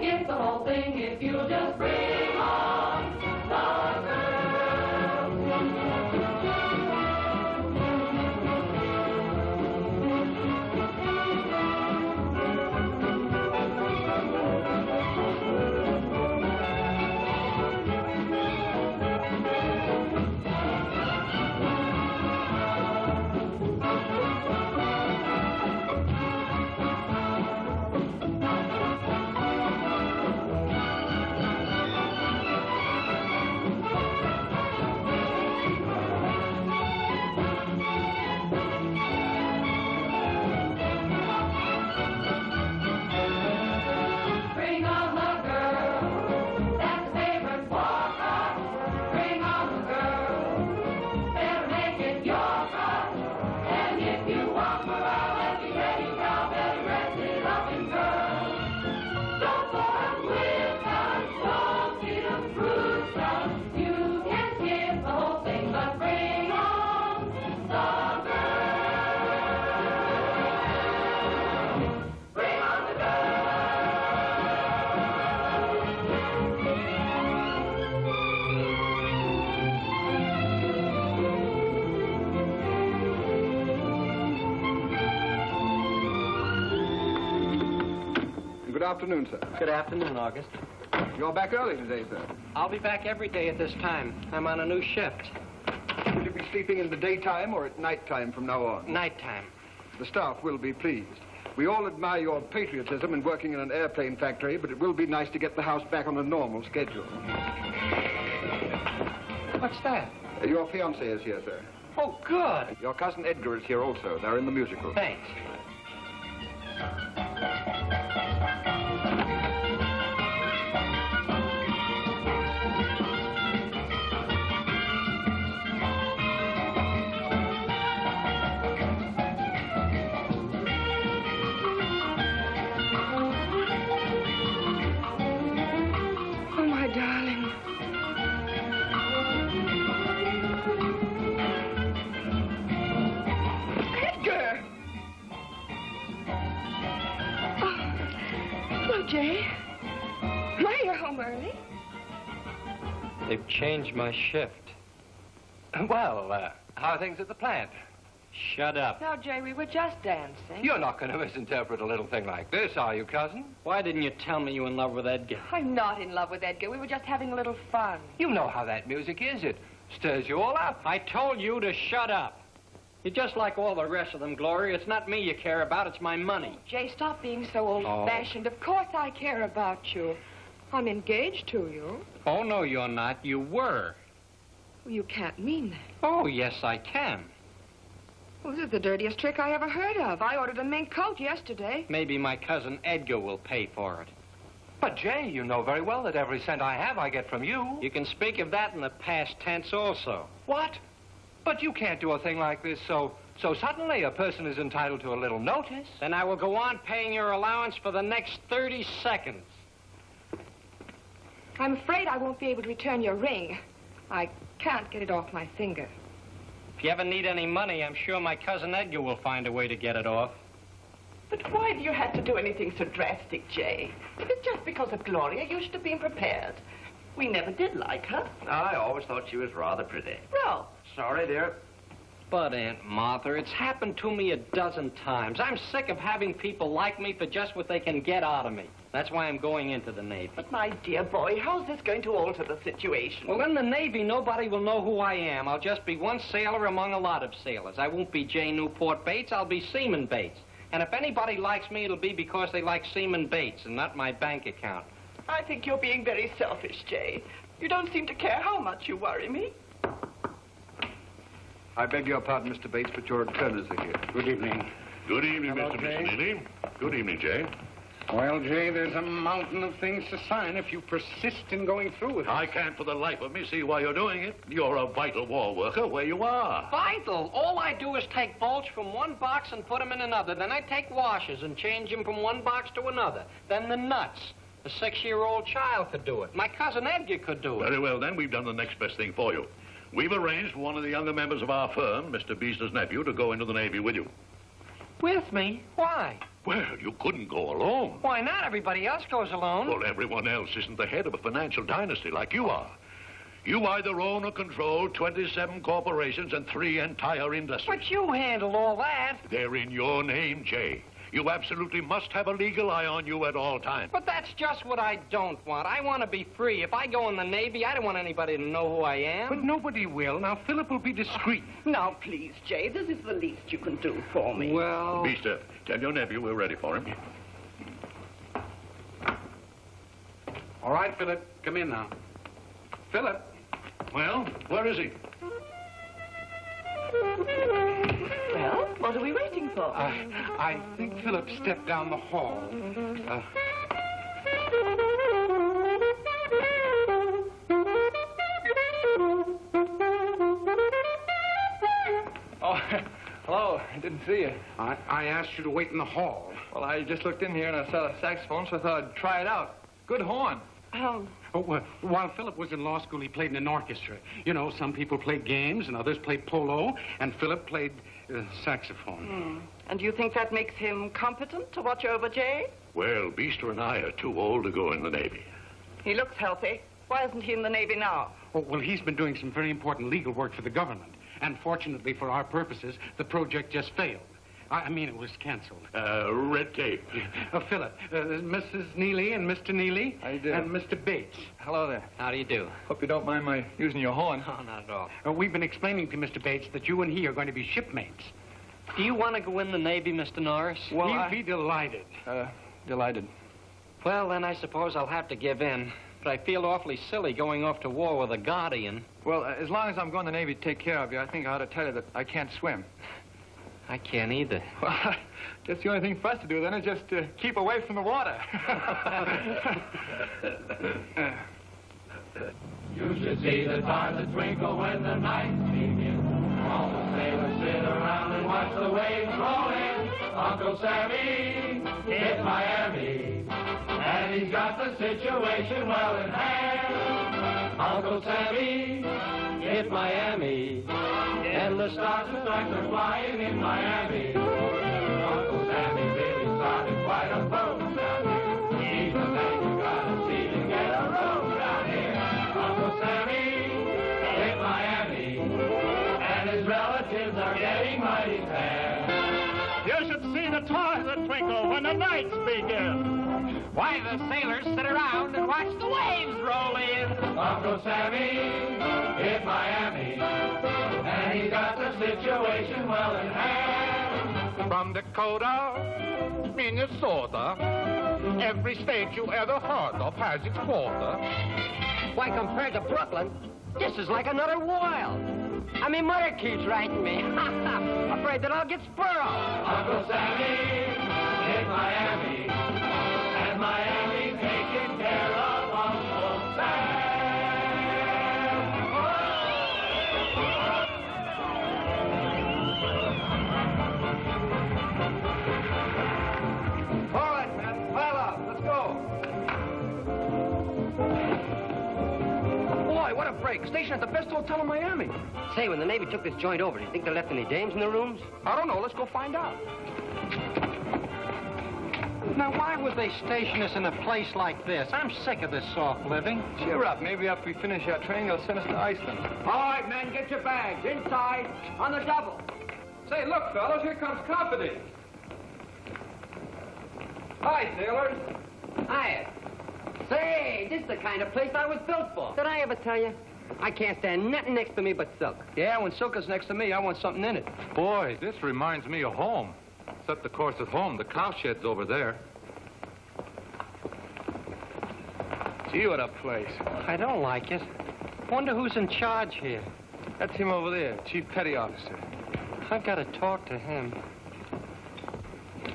get the whole thing if you'll just bring on the girl. Good afternoon, sir. Good afternoon, August. You're back early today, sir. I'll be back every day at this time. I'm on a new shift. Will you be sleeping in the daytime or at nighttime from now on? Nighttime. The staff will be pleased. We all admire your patriotism in working in an airplane factory, but it will be nice to get the house back on a normal schedule. What's that? Your fiancée is here, sir. Oh, good. Your cousin Edgar is here also. They're in the musical. Thanks. Jay, why are you home early? They've changed my shift. Well, how are things at the plant? Shut up. No, Jay, we were just dancing. You're not going to misinterpret a little thing like this, are you, cousin? Why didn't you tell me you were in love with Edgar? I'm not in love with Edgar. We were just having a little fun. You know how that music is. It stirs you all up. I told you to shut up. You're just like all the rest of them, Gloria. It's not me you care about, it's my money. Jay, stop being so old-fashioned. Of course I care about you. I'm engaged to you. Oh, no, you're not. You were. Well, you can't mean that. Oh, yes, I can. Well, this is the dirtiest trick I ever heard of. I ordered a mink coat yesterday. Maybe my cousin Edgar will pay for it. But, Jay, you know very well that every cent I have I get from you. You can speak of that in the past tense also. What? But you can't do a thing like this so suddenly. A person is entitled to a little notice. Then I will go on paying your allowance for the next 30 seconds. I'm afraid I won't be able to return your ring. I can't get it off my finger. If you ever need any money, I'm sure my cousin Edgar will find a way to get it off. But why do you have to do anything so drastic, Jay? If it's just because of Gloria, you should have been prepared. We never did like her. I always thought she was rather pretty. No. Sorry, dear. But, Aunt Martha, it's happened to me a dozen times. I'm sick of having people like me for just what they can get out of me. That's why I'm going into the Navy. But, my dear boy, how's this going to alter the situation? Well, in the Navy, nobody will know who I am. I'll just be one sailor among a lot of sailors. I won't be J. Newport Bates. I'll be Seaman Bates. And if anybody likes me, it'll be because they like Seaman Bates and not my bank account. I think you're being very selfish, Jay. You don't seem to care how much you worry me. I beg your pardon, Mr. Bates, but your returners are here. Good evening. Good evening, Hello, Mr. Jay. Missinelli. Good evening, Jay. Well, Jay, there's a mountain of things to sign if you persist in going through with it. I can't for the life of me see why you're doing it. You're a vital war worker where you are. Vital. All I do is take bolts from one box and put them in another. Then I take washers and change them from one box to another. Then the nuts. A 6-year-old child could do it. My cousin Edgar could do it. Very well, then. We've done the next best thing for you. We've arranged for one of the younger members of our firm, Mr. Beester's nephew, to go into the Navy with you. With me? Why? Well, you couldn't go alone. Why not? Everybody else goes alone. Well, everyone else isn't the head of a financial dynasty like you are. You either own or control 27 corporations and 3 entire industries. But you handle all that. They're in your name, Jay. You absolutely must have a legal eye on you at all times. But that's just what I don't want. I want to be free. If I go in the Navy, I don't want anybody to know who I am. But nobody will. Now, Philip will be discreet. Now, please, Jay, this is the least you can do for me. Well... Beaster, tell your nephew we're ready for him. All right, Philip, come in now. Philip. Well, where is he? Well, what are we waiting for? I think Philip stepped down the hall. Oh, hello. I didn't see you. I asked you to wait in the hall. Well, I just looked in here and I saw a saxophone, so I thought I'd try it out. Good horn. Oh, Well, while Philip was in law school, he played in an orchestra. You know, some people play games and others play polo, and Philip played saxophone. and do you think that makes him competent to watch over Jay? Well, Beaster and I are too old to go in the Navy. He looks healthy. Why isn't he in the Navy now? Oh, well, he's been doing some very important legal work for the government. And fortunately for our purposes, the project just failed. I mean, it was canceled. Red tape. Philip, Mrs. Neely and Mr. Neely. How you doing? And Mr. Bates. Hello there. How do you do? Hope you don't mind my using your horn. No, not at all. We've been explaining to Mr. Bates that you and he are going to be shipmates. Do you want to go in the Navy, Mr. Norris? Well, He'll be delighted. Delighted. Well, then I suppose I'll have to give in. But I feel awfully silly going off to war with a guardian. Well, as long as I'm going to the Navy to take care of you, I think I ought to tell you that I can't swim. I can't either. Well, I guess the only thing for us to do then is just keep away from the water. You should see the stars that twinkle when the nights begin. All the sailors sit around and watch the waves roll in. Uncle Sammy hit Miami, and he's got the situation well in hand. Uncle Sammy hit Miami, and the stars and stripes are flying in Miami. Uncle Sammy really started quite a boat down here. He's the man you gotta see to get a road down here. Uncle Sammy hit Miami, and his relatives are getting mighty sad. You should see the stars that twinkle when the nights begin. Why, the sailors sit around and watch the waves roll in. Uncle Sammy hit Miami, and he's got the situation well in hand. From Dakota, Minnesota, every state you ever heard of has its quota. Why, compared to Brooklyn, this is like another wild. I mean, Mother keeps writing me. Afraid that I'll get sparrow. Uncle Sammy hit Miami, and Miami's taking care of Uncle Sam. All right, man. Pile up. Let's go. Boy, what a break. Station at the best hotel in Miami. Say, when the Navy took this joint over, do you think they left any dames in the rooms? I don't know. Let's go find out. Now, why would they station us in a place like this? I'm sick of this soft living. Cheer up. Maybe after we finish our training, they'll send us to Iceland. All right, men, get your bags. Inside, on the double. Say, look, fellas, here comes company. Hi, sailors. Hiya. Say, this is the kind of place I was built for. Did I ever tell you? I can't stand nothing next to me but silk. Yeah, when Silk is next to me, I want something in it. Boy, this reminds me of home. Except, of course, at home, the cow shed's over there. Gee, what a place. I don't like it. Wonder who's in charge here. That's him over there, Chief Petty Officer. I've got to talk to him.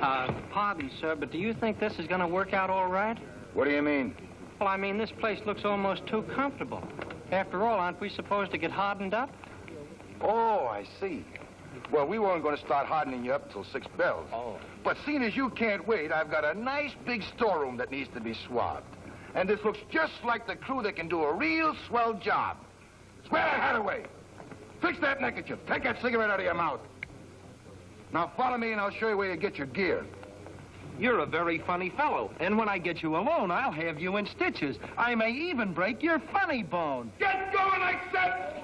Pardon, sir, but do you think this is going to work out all right? What do you mean? Well, I mean, this place looks almost too comfortable. After all, aren't we supposed to get hardened up? Oh, I see. Well, we weren't going to start hardening you up until 6 bells. Oh. But seeing as you can't wait, I've got a nice big storeroom that needs to be swabbed. And this looks just like the crew that can do a real swell job. Square Hathaway, fix that neckerchief. Take that cigarette out of your mouth. Now follow me and I'll show you where you get your gear. You're a very funny fellow. And when I get you alone, I'll have you in stitches. I may even break your funny bone. Get going, I said!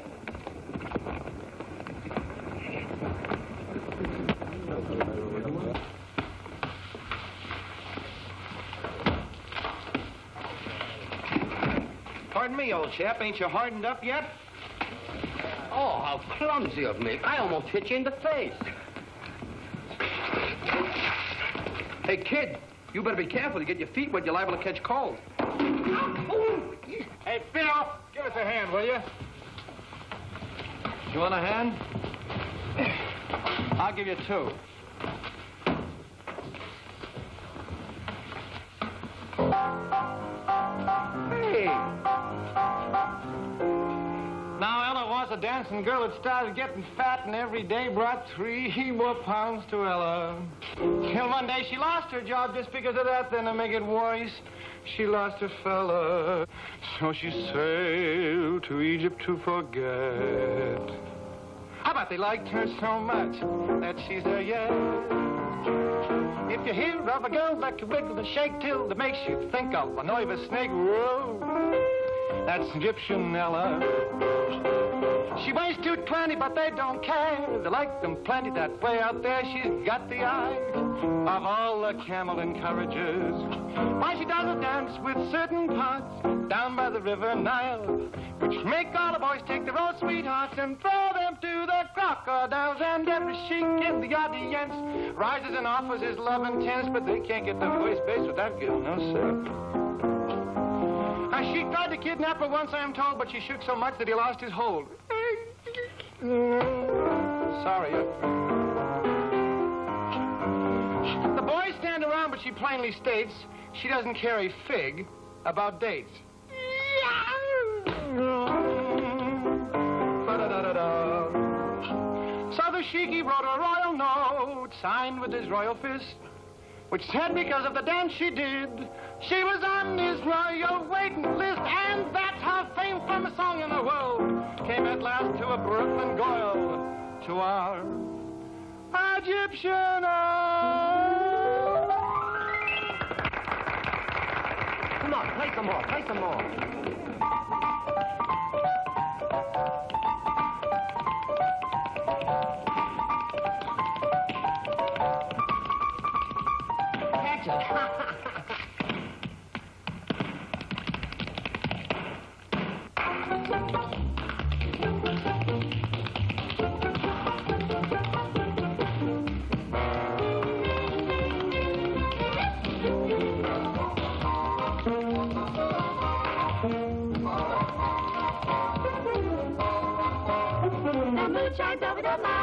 Pardon me, old chap. Ain't you hardened up yet? Oh, how clumsy of me. I almost hit you in the face. Hey, kid, you better be careful. You get your feet wet, you're liable to catch cold. Hey, Phil, give us a hand, will you? You want a hand? I'll give you 2. Hey! Now, Ella was a dancing girl that started getting fat and every day brought 3 more pounds to Ella. Till one day she lost her job just because of that. Then to make it worse, she lost her fella. So she sailed to Egypt to forget. How about they liked her so much that she's there yet? If you hear of a girl that can wiggle and shake till it makes you think of a nervous snake, whoa, that's Egyptian Ella. She weighs 220, but they don't care. They like them plenty that way out there. She's got the eye of all the camel encouragers. Why, she does a dance with certain parts down by the river Nile, which make all the boys take their old sweethearts and throw them to the crocodiles. And every sheik in the audience rises and offers his love intense, but they can't get the voice bass with that girl, no sir. She tried to kidnap her once, I am told, but she shook so much that he lost his hold. Sorry. The boys stand around, but she plainly states she doesn't care a fig about dates. So the sheiky wrote a royal note, signed with his royal fist, which said because of the dance she did, she was on his royal waiting list. And that's how fame from a song in the world came at last to a Brooklyn girl, to our Egyptian. Come on, play some more, play some more. Catch it. Shines over the mountain.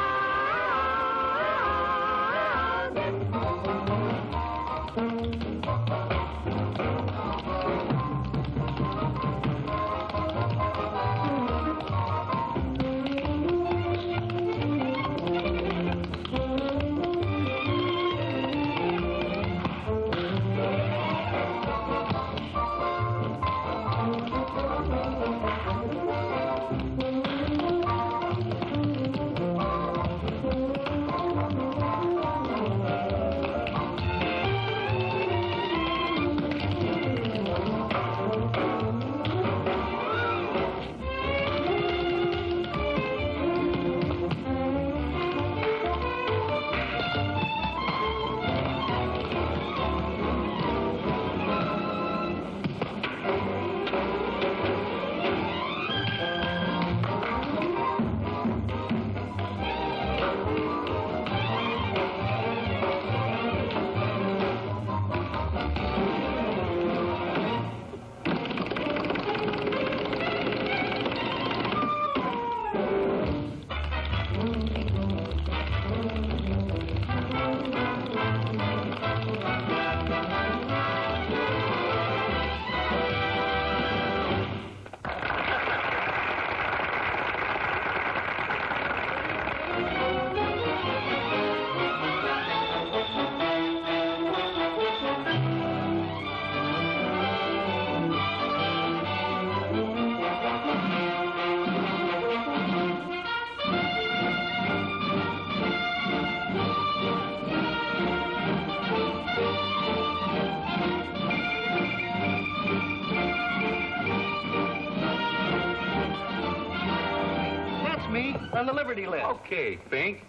On the Liberty list. Okay, Fink.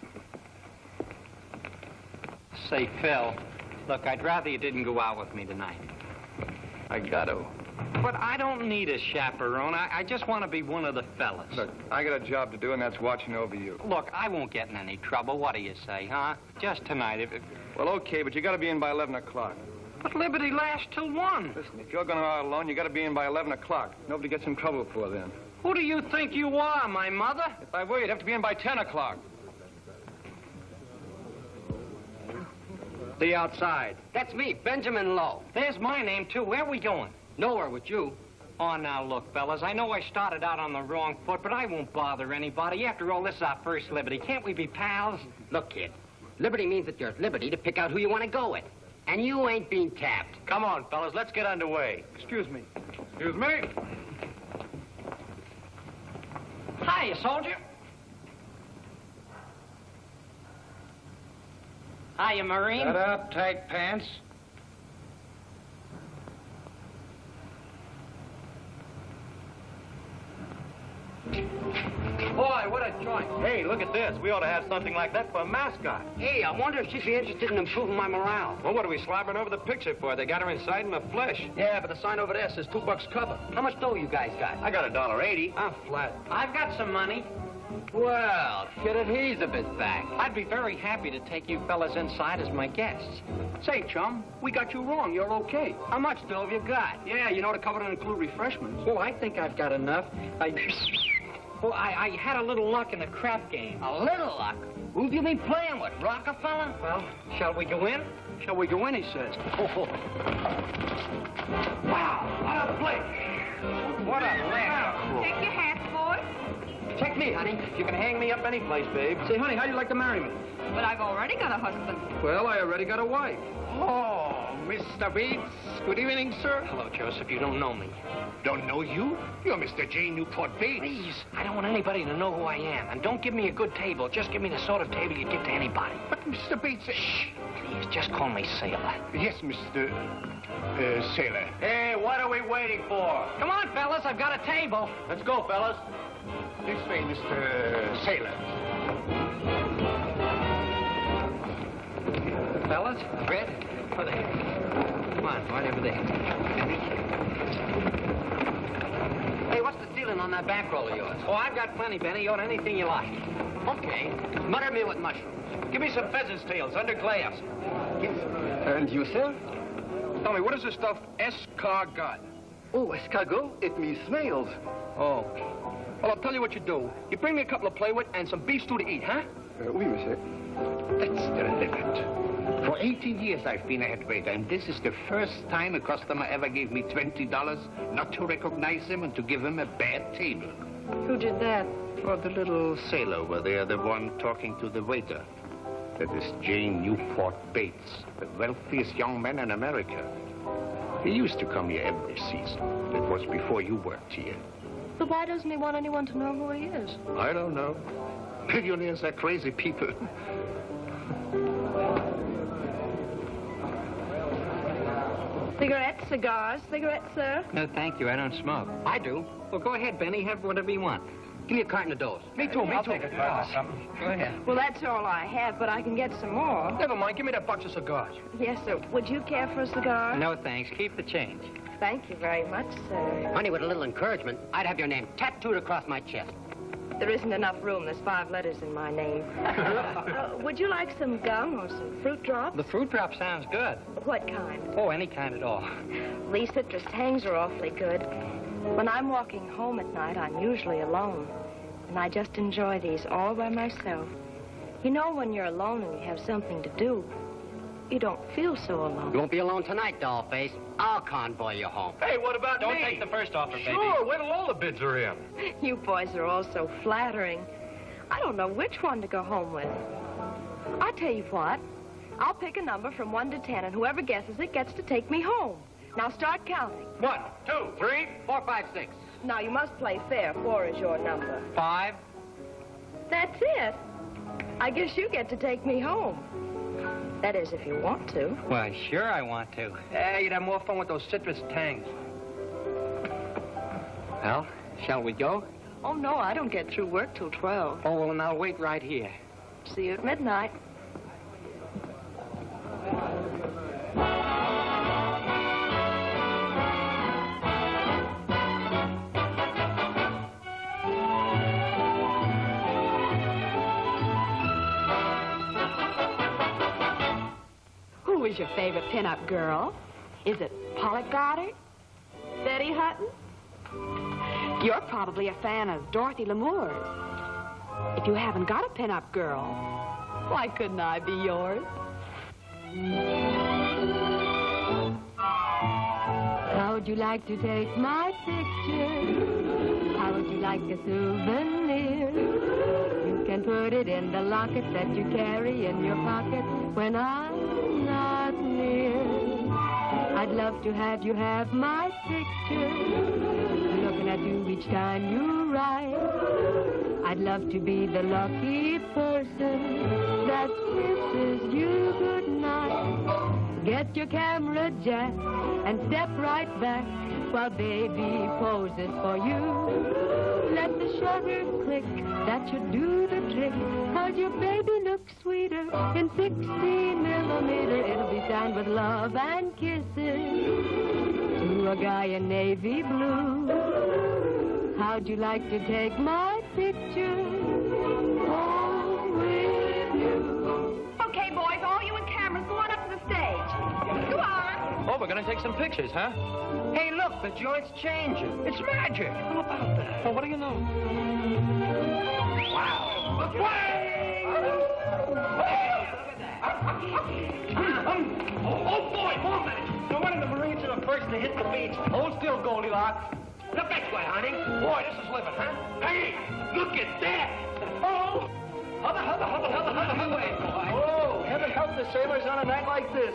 Say, Phil, look, I'd rather you didn't go out with me tonight. I got to. But I don't need a chaperone. I just want to be one of the fellas. Look, I got a job to do, and that's watching over you. Look, I won't get in any trouble. What do you say, huh? Just tonight. Well, okay, but you got to be in by 11 o'clock. But Liberty lasts till 1. Listen, if you're going out alone, you got to be in by 11 o'clock. Nobody gets in trouble before then. Who do you think you are, my mother? If I were, you'd have to be in by 10 o'clock. See you outside. That's me, Benjamin Lowe. There's my name, too. Where are we going? Nowhere with you. Oh, now, look, fellas, I know I started out on the wrong foot, but I won't bother anybody. After all, this is our first Liberty. Can't we be pals? Look, kid, Liberty means that you're at liberty to pick out who you want to go with. And you ain't being tapped. Come on, fellas, let's get underway. Excuse me. Excuse me. Hiya, soldier. Hiya, Marine. Shut up, tight pants. Boy, what a joint. Hey, look at this. We ought to have something like that for a mascot. Hey, I wonder if she'd be interested in improving my morale. Well, what are we slobbering over the picture for? They got her inside in the flesh. Yeah, but the sign over there says $2 cover. How much dough you guys got? I got $1.80. I'm flat. I've got some money. Well, kid, if he's a bit back. I'd be very happy to take you fellas inside as my guests. Say, chum, we got you wrong. You're okay. How much dough have you got? Yeah, you know the cover doesn't include refreshments. Oh, I think I've got enough. I had a little luck in the crap game. A little luck? Who have you been playing with, Rockefeller? Well, shall we go in? Shall we go in, he says. Wow, what a play. What a laugh. Take your hat, boy. Check me, honey. You can hang me up any place, babe. Say, honey, how'd you like to marry me? But I've already got a husband. Well, I already got a wife. Oh, Mr. Bates. Good evening, sir. Hello, Joseph. You don't know me. Don't know you? You're Mr. J. Newport Bates. Please, I don't want anybody to know who I am. And don't give me a good table. Just give me the sort of table you'd give to anybody. But, Mr. Bates... Shh. Please, just call me Sailor. Yes, Mr. Sailor. Hey, what are we waiting for? Come on, fellas. I've got a table. Let's go, fellas. This way, Mr. Sailor. Fellas, bread for the head. Come on, right over there. Hey, what's the ceiling on that bankroll of yours? Oh, I've got plenty, Benny. You want anything you like. Okay. Mutter me with mushrooms. Give me some pheasant's tails under glass. Yes. And you, sir? Tell me, what is this stuff escargot? Oh, escargot? It means snails. Oh. Well, I'll tell you what you do. You bring me a couple to play with and some beef stew to eat, huh? Oui, monsieur. That's the limit. For 18 years I've been a head waiter, and this is the first time a customer ever gave me $20 not to recognize him and to give him a bad table. Who did that? Oh, the little sailor over there, the one talking to the waiter. That is Jane Newport Bates, the wealthiest young man in America. He used to come here every season. It was before you worked here. But why doesn't he want anyone to know who he is? I don't know. Millionaires are crazy people. Cigarettes, cigars, cigarettes, sir? No, thank you. I don't smoke. I do. Well, go ahead, Benny. Have whatever you want. Give me a carton of those. Me too, me I'll too. take a carton or something. Go ahead. Well, that's all I have, but I can get some more. Never mind, give me that box of cigars. Yes, sir. Would you care for a cigar? No, thanks. Keep the change. Thank you very much, sir. Honey, with a little encouragement, I'd have your name tattooed across my chest. There isn't enough room. There's 5 letters in my name. Would you like some gum or some fruit drops? The fruit drop sounds good. What kind? Oh, any kind at all. These citrus tangs are awfully good. When I'm walking home at night, I'm usually alone. And I just enjoy these all by myself. You know, when you're alone and you have something to do, you don't feel so alone. You won't be alone tonight, dollface. I'll convoy you home. Hey, what about Don't me? take the first offer, baby. Sure, wait till all the bids are in. You boys are all so flattering. I don't know which one to go home with. I tell you what, I'll pick a number from 1 to 10, and whoever guesses it gets to take me home. Now start counting. 1, 2, 3. 4, 5, 6. Now you must play fair. 4 is your number. 5. That's it. I guess you get to take me home. That is, if you want to. Why, sure I want to. Hey, you'd have more fun with those citrus tangs. Well, shall we go? Oh, no, I don't get through work till 12. Oh, well, then I'll wait right here. See you at midnight. Who is your favorite pin-up girl? Is it Polly Goddard? Betty Hutton? You're probably a fan of Dorothy Lamour. If you haven't got a pin-up girl, why couldn't I be yours? How would you like to take my picture? How would you like a souvenir? You can put it in the locket that you carry in your pocket when I'm not near. I'd love to have you have my picture, looking at you each time you write. I'd love to be the lucky person that kisses you goodnight. Get your camera, Jack, and step right back while baby poses for you. Let the shutter click, that should do the trick, 'cause your baby looks sweeter in 16mm. It'll be signed with love and kisses to a guy in navy blue. How'd you like to take my picture home with you? Okay, boys, all you and cameras, go on up to the stage. Go on. Oh, we're going to take some pictures, huh? Hey, look, the joint's changing. It's magic. How about that? Well, what do you know? Wow. Oh, boy, more minutes. No wonder the Marines are the first to hit the beach. Hold still, Goldilocks. Look this way, honey. Boy, this is living, huh? Hey, look at that. Oh. Hubba, way, boy. Oh, heaven help the sailors on a night like this.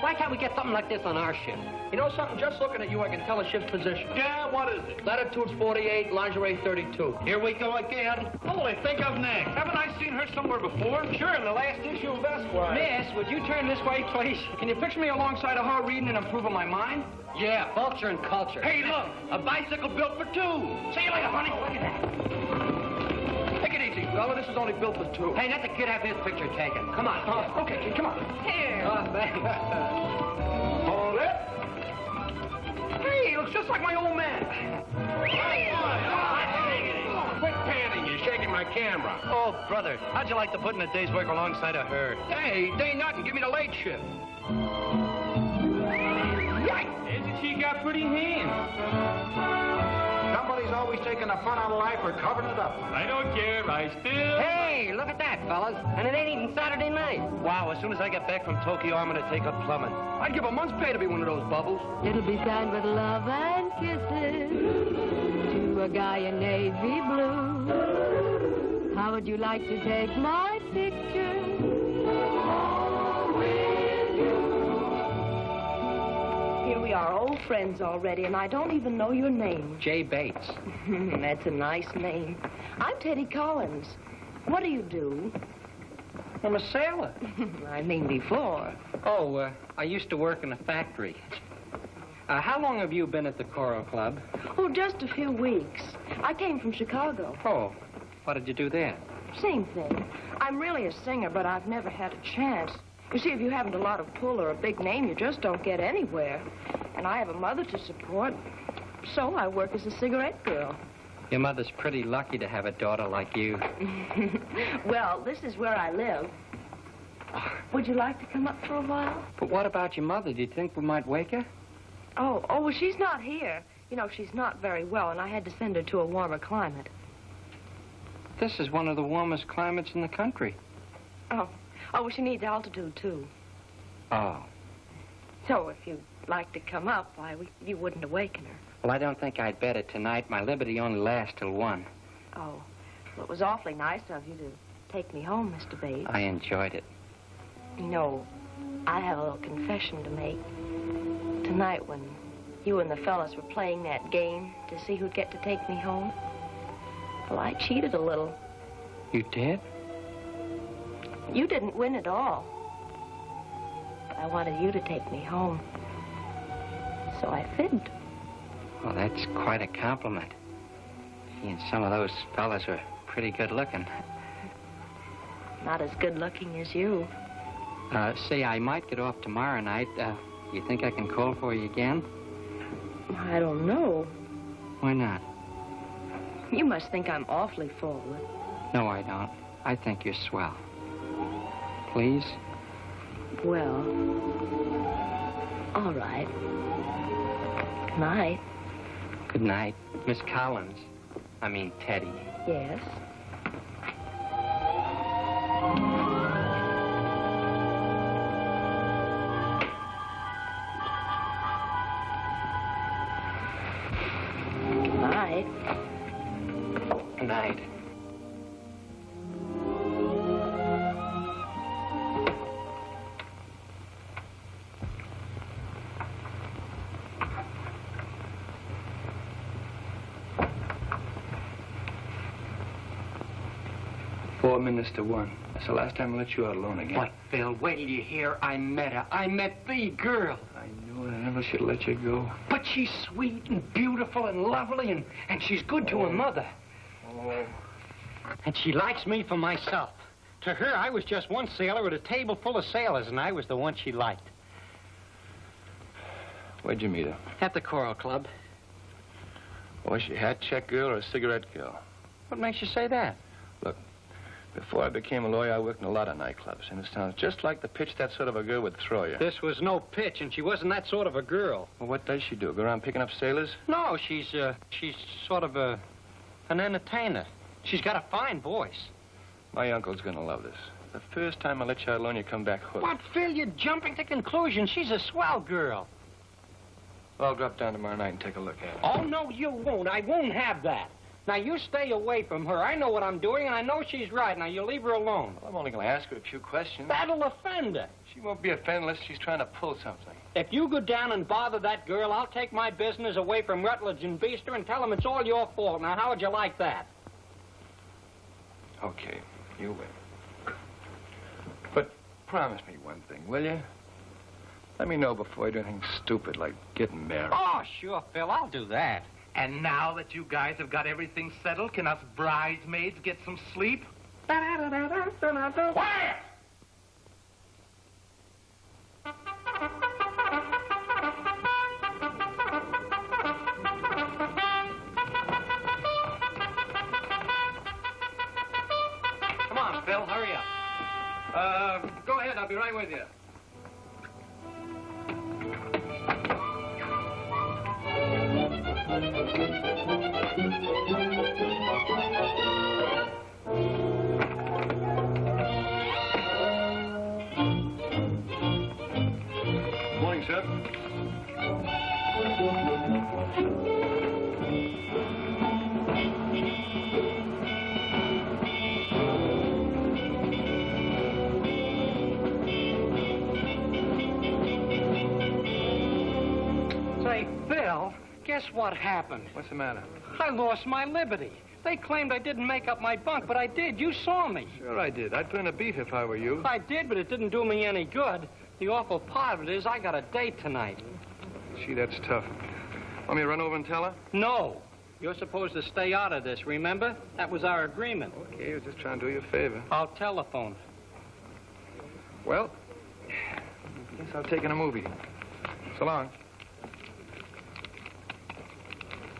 Why can't we get something like this on our ship? You know something? Just looking at you, I can tell a ship's position. Yeah, what is it? Latitude's 48, lingerie 32. Here we go again. Holy, think of next. Haven't I seen her somewhere before? Sure, in the last issue of Esquire. Miss, would you turn this way, please? Can you picture me alongside of her reading and improving my mind? Yeah, vulture and culture. Hey, look, a bicycle built for two. See you later, honey. Look at that. Take it easy, fella. This is only built for two. Hey, let the kid have his picture taken. Come on. Okay, kid, come on. Here. Oh, thanks. Hold it. Hey, he looks just like my old man. Quit panting. You're shaking my camera. Oh, brother, how'd you like to put in a day's work alongside of her? Hey, they nothing. Give me the late shift. Isn't she got pretty hands? Somebody's always taking the fun out of life or covering it up. I don't care. I still... Hey, look at that, fellas. And it ain't even Saturday night. Wow, as soon as I get back from Tokyo, I'm going to take up plumbing. I'd give a month's pay to be one of those bubbles. It'll be signed with love and kisses to a guy in navy blue. How would you like to take my picture home with you? Here we are, old friends already, and I don't even know your name. Jay Bates. That's a nice name. I'm Teddy Collins. What do you do? I'm a sailor. I mean before. Oh, I used to work in a factory. How long have you been at the Choral Club? Oh, just a few weeks. I came from Chicago. Oh, what did you do there? Same thing. I'm really a singer, but I've never had a chance. You see, if you haven't a lot of pull or a big name, you just don't get anywhere. And I have a mother to support, so I work as a cigarette girl. Your mother's pretty lucky to have a daughter like you. Well, this is where I live. Would you like to come up for a while? But what about your mother? Do you think we might wake her? Oh, well, she's not here. You know, she's not very well, and I had to send her to a warmer climate. This is one of the warmest climates in the country. Oh, well, she needs altitude, too. Oh. So if you'd like to come up, why, you wouldn't awaken her. Well, I don't think I'd better tonight. My liberty only lasts till 1. Oh, well, it was awfully nice of you to take me home, Mr. Bates. I enjoyed it. You know, I have a little confession to make. Tonight, when you and the fellas were playing that game to see who'd get to take me home, well, I cheated a little. You did? You didn't win at all. I wanted you to take me home. So I fibbed. Well, that's quite a compliment. And some of those fellas are pretty good looking. Not as good looking as you. Say, I might get off tomorrow night. You think I can call for you again? I don't know. Why not? You must think I'm awfully forward. No, I don't. I think you're swell. Please? Well, all right. Good night. Good night. Miss Collins. I mean, Teddy. Yes. Good night. Good night. Four minutes to one. That's the last time I let you out alone again. What, Phil? Wait till you hear I met her. I met the girl. I knew it. I never should have let you go. But she's sweet and beautiful and lovely, and she's good to her mother. Oh. And she likes me for myself. To her, I was just one sailor at a table full of sailors, and I was the one she liked. Where'd you meet her? At the Coral Club. Was she a hat check girl or a cigarette girl? What makes you say that? Look, before I became a lawyer, I worked in a lot of nightclubs, and it sounds just like the pitch that sort of a girl would throw you. This was no pitch, and she wasn't that sort of a girl. Well, what does she do? Go around picking up sailors? No, she's sort of an entertainer. She's got a fine voice. My uncle's gonna love this. The first time I let you out alone, you come back hooked. What, Phil? You're jumping to conclusions. She's a swell girl. Well, I'll drop down tomorrow night and take a look at her. Oh, no, you won't. I won't have that. Now, you stay away from her. I know what I'm doing, and I know she's right. Now, you leave her alone. Well, I'm only gonna ask her a few questions. That'll offend her. She won't be offended unless she's trying to pull something. If you go down and bother that girl, I'll take my business away from Rutledge and Beester and tell them it's all your fault. Now, how would you like that? Okay, you win. But promise me one thing, will you? Let me know before I do anything stupid like getting married. Oh, sure, Phil. I'll do that. And now that you guys have got everything settled, can us bridesmaids get some sleep? Quiet! Come on, Phil. Hurry up. Go ahead. I'll be right with you. Morning, sir. Say, Phil, guess what happened? What's the matter? I lost my liberty. They claimed I didn't make up my bunk, but I did. You saw me. Sure I did. I'd put in a beef if I were you. I did, but it didn't do me any good. The awful part of it is I got a date tonight. Gee, that's tough. Want me to run over and tell her? No. You're supposed to stay out of this, remember? That was our agreement. Okay, I was just trying to do you a favor. I'll telephone. Well, guess I'll take in a movie. So long.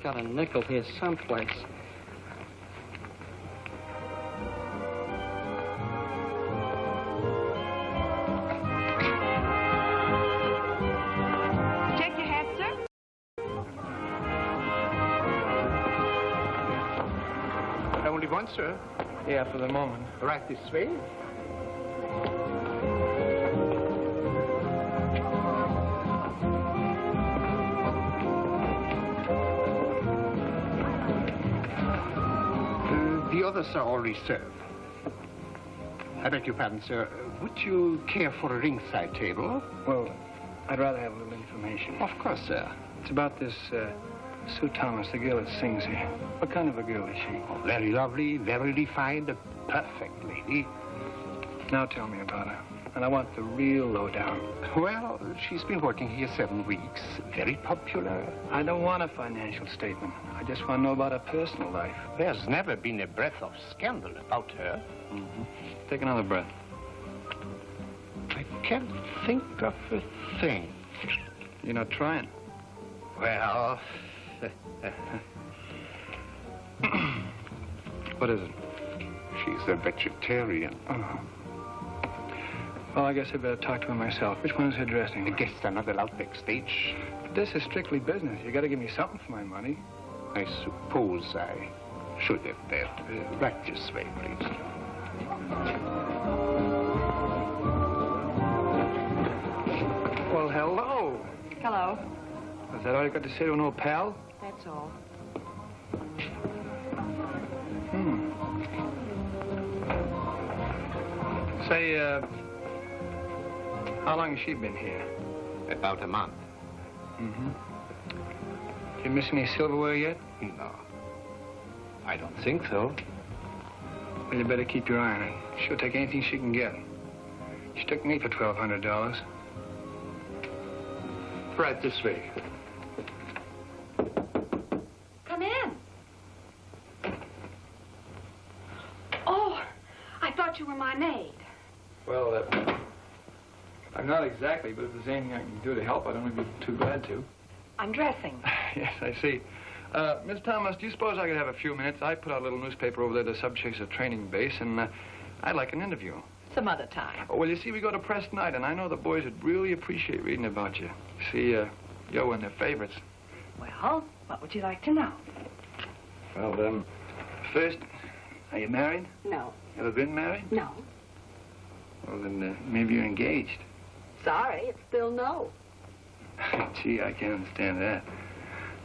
Got a nickel here someplace. Check your hat, sir. Only one, sir. Yeah, for the moment. Right this way. The others are already served. I beg your pardon, sir. Would you care for a ringside table? Well, I'd rather have a little information. Of course, sir. It's about this, Sue Thomas, the girl that sings here. What kind of a girl is she? Oh, very lovely, very refined, a perfect lady. Now tell me about her. and I want the real lowdown. Well, she's been working here 7 weeks. Very popular. I don't want a financial statement. I just want to know about her personal life. There's never been a breath of scandal about her. Mm-hmm. Take another breath. I can't think of a thing. You're not trying. Well... What is it? She's a vegetarian. Oh. Well, I guess I better talk to her myself. Which one is her dressing? The guests are not allowed backstage. But this is strictly business. You got to give me something for my money. I suppose I should have that. Right this way, please. Well, hello. Hello. Is that all you got to say to an old pal? That's all. Say, how long has she been here? About a month. Mm-hmm. You miss any silverware yet? No. I don't think so. Well, you better keep your eye on it. She'll take anything she can get. She took me for $1,200. Right this way. Come in. Oh, I thought you were my maid. Well, I'm not exactly, but if there's anything I can do to help, I don't want to be too glad to. I'm dressing. Yes, I see. Miss Thomas, do you suppose I could have a few minutes? I put out a little newspaper over there, the Subchase of Training Base, and I'd like an interview. Some other time. Oh, well, you see, we go to press night, and I know the boys would really appreciate reading about you. See, you're one of their favorites. Well, what would you like to know? Well, first, are you married? No. Ever been married? No. Well, then maybe you're engaged. Sorry, it's still no. Gee, I can't understand that.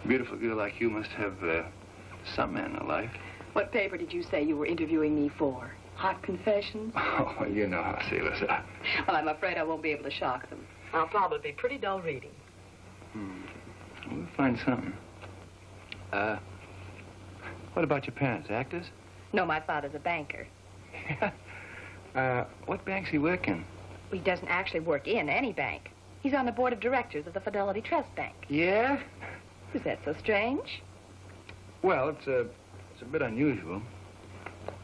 A beautiful girl like you must have some man in her life. What paper did you say you were interviewing me for? Hot Confessions? Oh, you know how sailors are. Well, I'm afraid I won't be able to shock them. I'll probably be pretty dull reading. We'll find something. What about your parents? Actors? No, my father's a banker. What bank's he work in? Well, he doesn't actually work in any bank. He's on the board of directors of the Fidelity Trust Bank. Yeah? Is that so strange? Well, it's a bit unusual.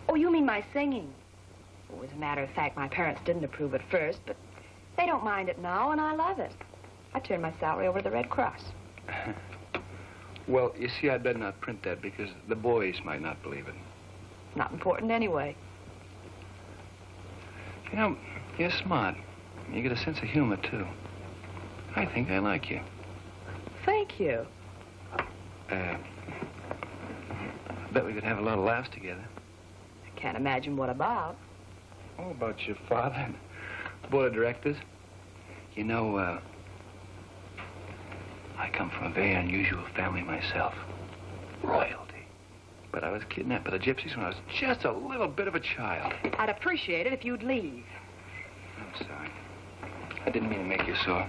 Oh, you mean my singing? Oh, as a matter of fact, my parents didn't approve at first, but they don't mind it now, and I love it. I turned my salary over to the Red Cross. Well, you see, I'd better not print that because the boys might not believe it. Not important anyway. You know, you're smart. You get a sense of humor, too. I think I like you. Thank you. I bet we could have a lot of laughs together. I can't imagine what about. Oh, about your father and the board of directors. You know, I come from a very unusual family myself. Royalty. But I was kidnapped by the gypsies when I was just a little bit of a child. I'd appreciate it if you'd leave. I'm sorry. I didn't mean to make you sore.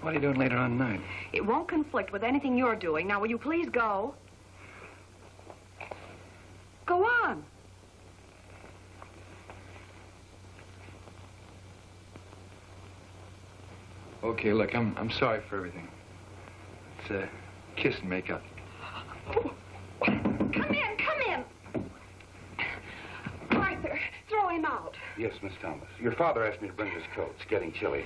What are you doing later on tonight? It won't conflict with anything you're doing. Now, will you please go? Go on. Okay, look, I'm sorry for everything. It's kiss and make up. Come in. Arthur, throw him out. Yes, Miss Thomas. Your father asked me to bring this coat. It's getting chilly.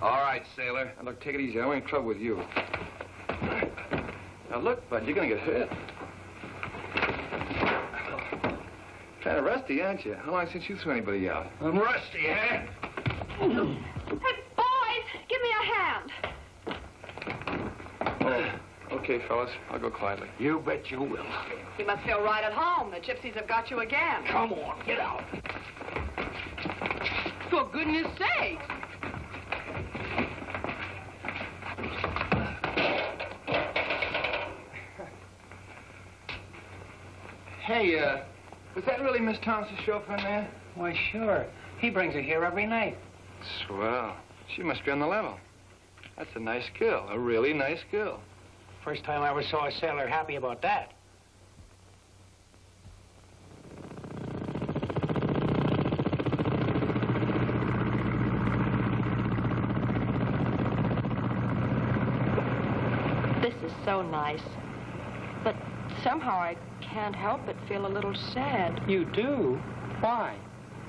All right, sailor. Now, look, take it easy. I don't want any trouble with you. Now, look, bud, you're going to get hurt. Kind of rusty, aren't you? How long since you threw anybody out? I'm rusty, eh? Hey, boys, give me a hand. Okay, fellas. I'll go quietly. You bet you will. You must feel right at home. The gypsies have got you again. Come on, get out. For goodness sake. Hey, was that really Miss Thomas's chauffeur in there? Why, sure. He brings her here every night. Swell. She must be on the level. That's a nice girl. A really nice girl. First time I ever saw a sailor happy about that. so nice. But somehow I can't help but feel a little sad. You do? Why?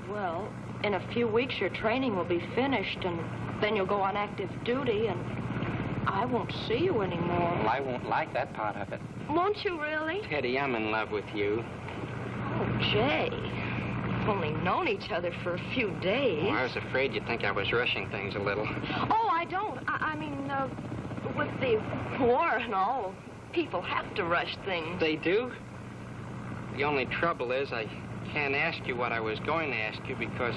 Well, in a few weeks your training will be finished, and then you'll go on active duty, and I won't see you anymore. Well, I won't like that part of it. Won't you really? Teddy, I'm in love with you. Oh, Jay. We've only known each other for a few days. Oh, I was afraid you'd think I was rushing things a little. Oh, I don't. I mean, with the war and all, people have to rush things. They do? The only trouble is I can't ask you what I was going to ask you because,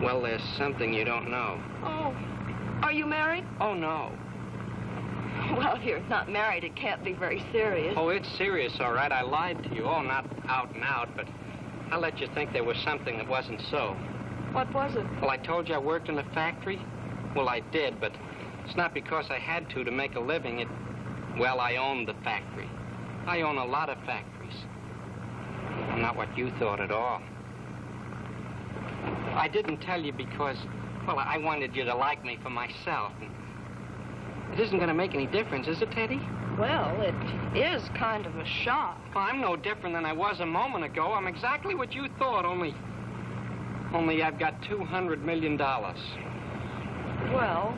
well, there's something you don't know. Oh, are you married? Oh, no. Well, if you're not married, it can't be very serious. Oh, it's serious, all right. I lied to you. Oh, not out and out, but I let you think there was something that wasn't so. What was it? Well, I told you I worked in a factory. Well, I did, but it's not because I had to make a living. Well, I owned the factory. I own a lot of factories. Not what you thought at all. I didn't tell you because, well, I wanted you to like me for myself. It isn't going to make any difference, is it, Teddy? Well, it is kind of a shock. Well, I'm no different than I was a moment ago. I'm exactly what you thought, only I've got $200 million. Well,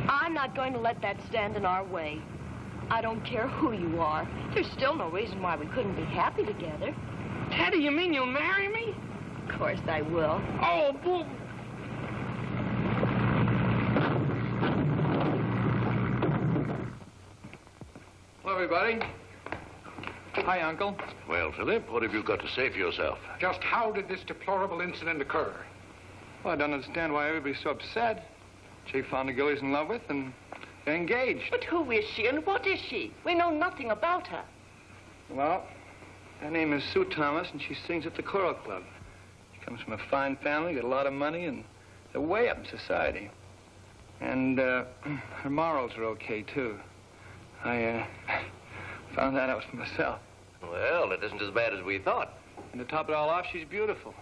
I'm not going to let that stand in our way. I don't care who you are. There's still no reason why we couldn't be happy together. Teddy, you mean you'll marry me? Of course I will. Oh, boo. Hello, everybody. Hi, Uncle. Well, Philip, what have you got to say for yourself? Just how did this deplorable incident occur? Well, I don't understand why everybody's so upset. Jay found a girl he's in love with, and they're engaged. But who is she and what is she? We know nothing about her. Well, her name is Sue Thomas, and she sings at the Choral Club. She comes from a fine family, got a lot of money, and they're way up in society. And her morals are okay, too. I found that out for myself. Well, it isn't as bad as we thought. And to top it all off, she's beautiful.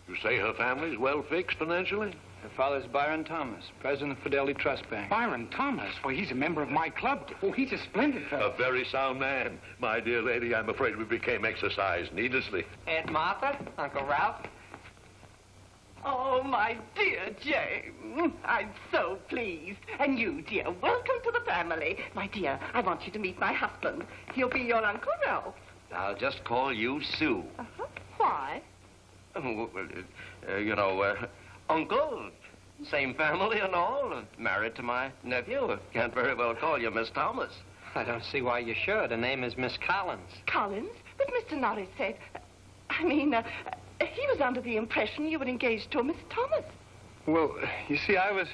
You say her family's well fixed financially? Her father's Byron Thomas, president of Fidelity Trust Bank. Byron Thomas? Well, he's a member of my club. Oh, he's a splendid fellow. A very sound man. My dear lady, I'm afraid we became exercised needlessly. Aunt Martha, Uncle Ralph. Oh, my dear James. I'm so pleased. And you, dear, welcome to the family. My dear, I want you to meet my husband. He'll be your Uncle Ralph. I'll just call you Sue. Why? Uncle, same family and all. Married to my nephew. Can't very well call you Miss Thomas. I don't see why you should. Her name is Miss Collins. Collins? But Mr. Norris said... he was under the impression you were engaged to a Miss Thomas. Well, you see, I was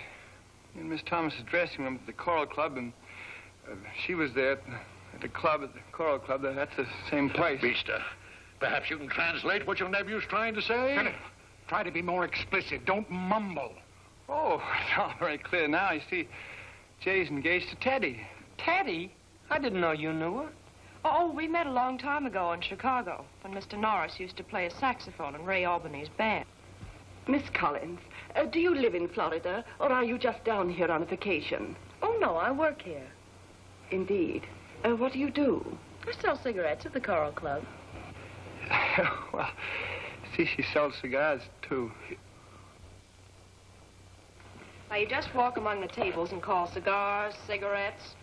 in Miss Thomas's dressing room at the Choral Club, and she was there at the club, at the Choral Club. That's the same place. Mister, perhaps you can translate what your nephew's trying to say? Philip, try to be more explicit. Don't mumble. Oh, it's all very clear now. You see, Jay's engaged to Teddy. Teddy? I didn't know you knew her. Oh, we met a long time ago in Chicago when Mr. Norris used to play a saxophone in Ray Albany's band. Miss Collins, do you live in Florida, or are you just down here on a vacation? Oh, no, I work here. Indeed. What do you do? I sell cigarettes at the Choral Club. Well, see, she sells cigars, too. Now, you just walk among the tables and call cigars, cigarettes.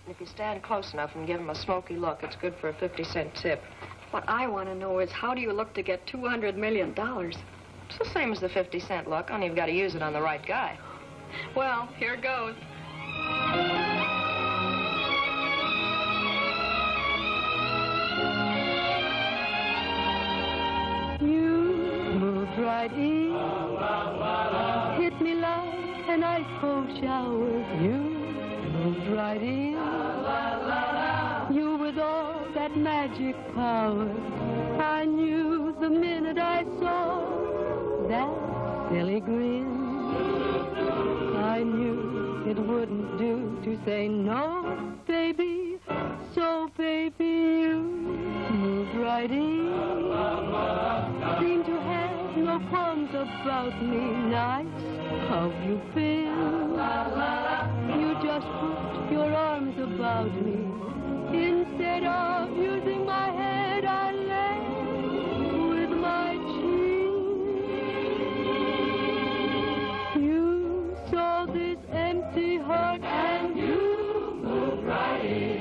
And if you stand close enough and give them a smoky look, it's good for a 50-cent tip. What I want to know is how do you look to get $200 million? It's the same as the 50-cent look, only you've got to use it on the right guy. Well, here goes. You moved right in, hit me like an ice cold shower. You moved right in, you with all that magic power. I knew the minute I saw that silly grin. I knew it wouldn't do to say no, baby. So, baby, you moved right in. Seemed to have no qualms arms about me nice. How you feel? You just put your arms about me. Instead of using my head, I lay with my cheek. You saw this empty heart and you moved right in.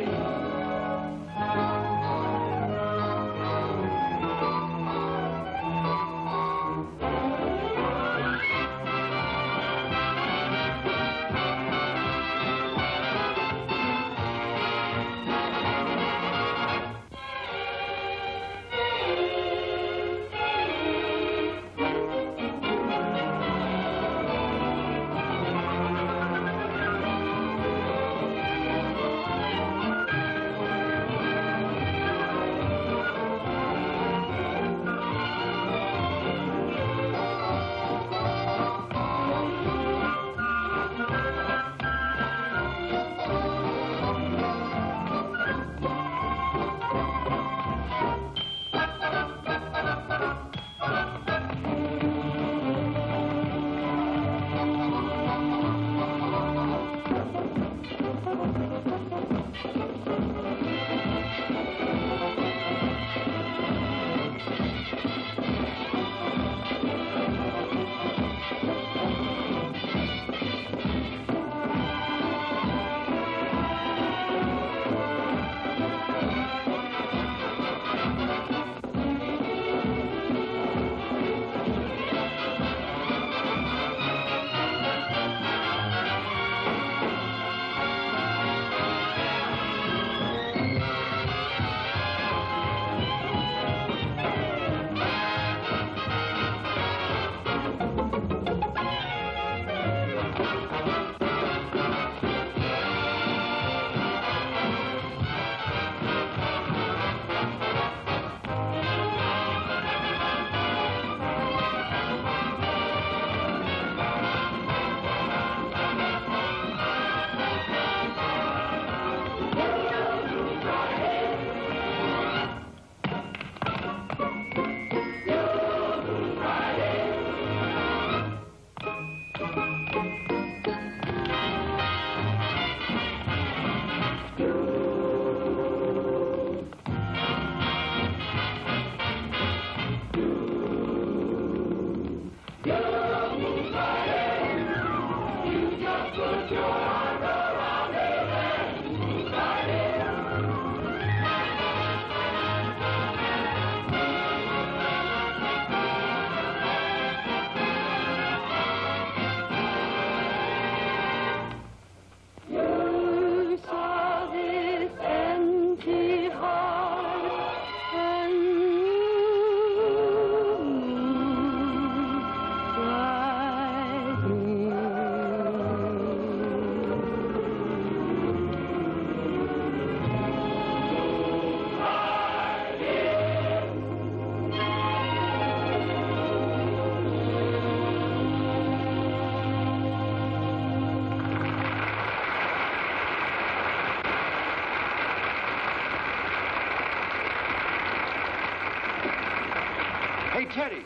Hey, Teddy.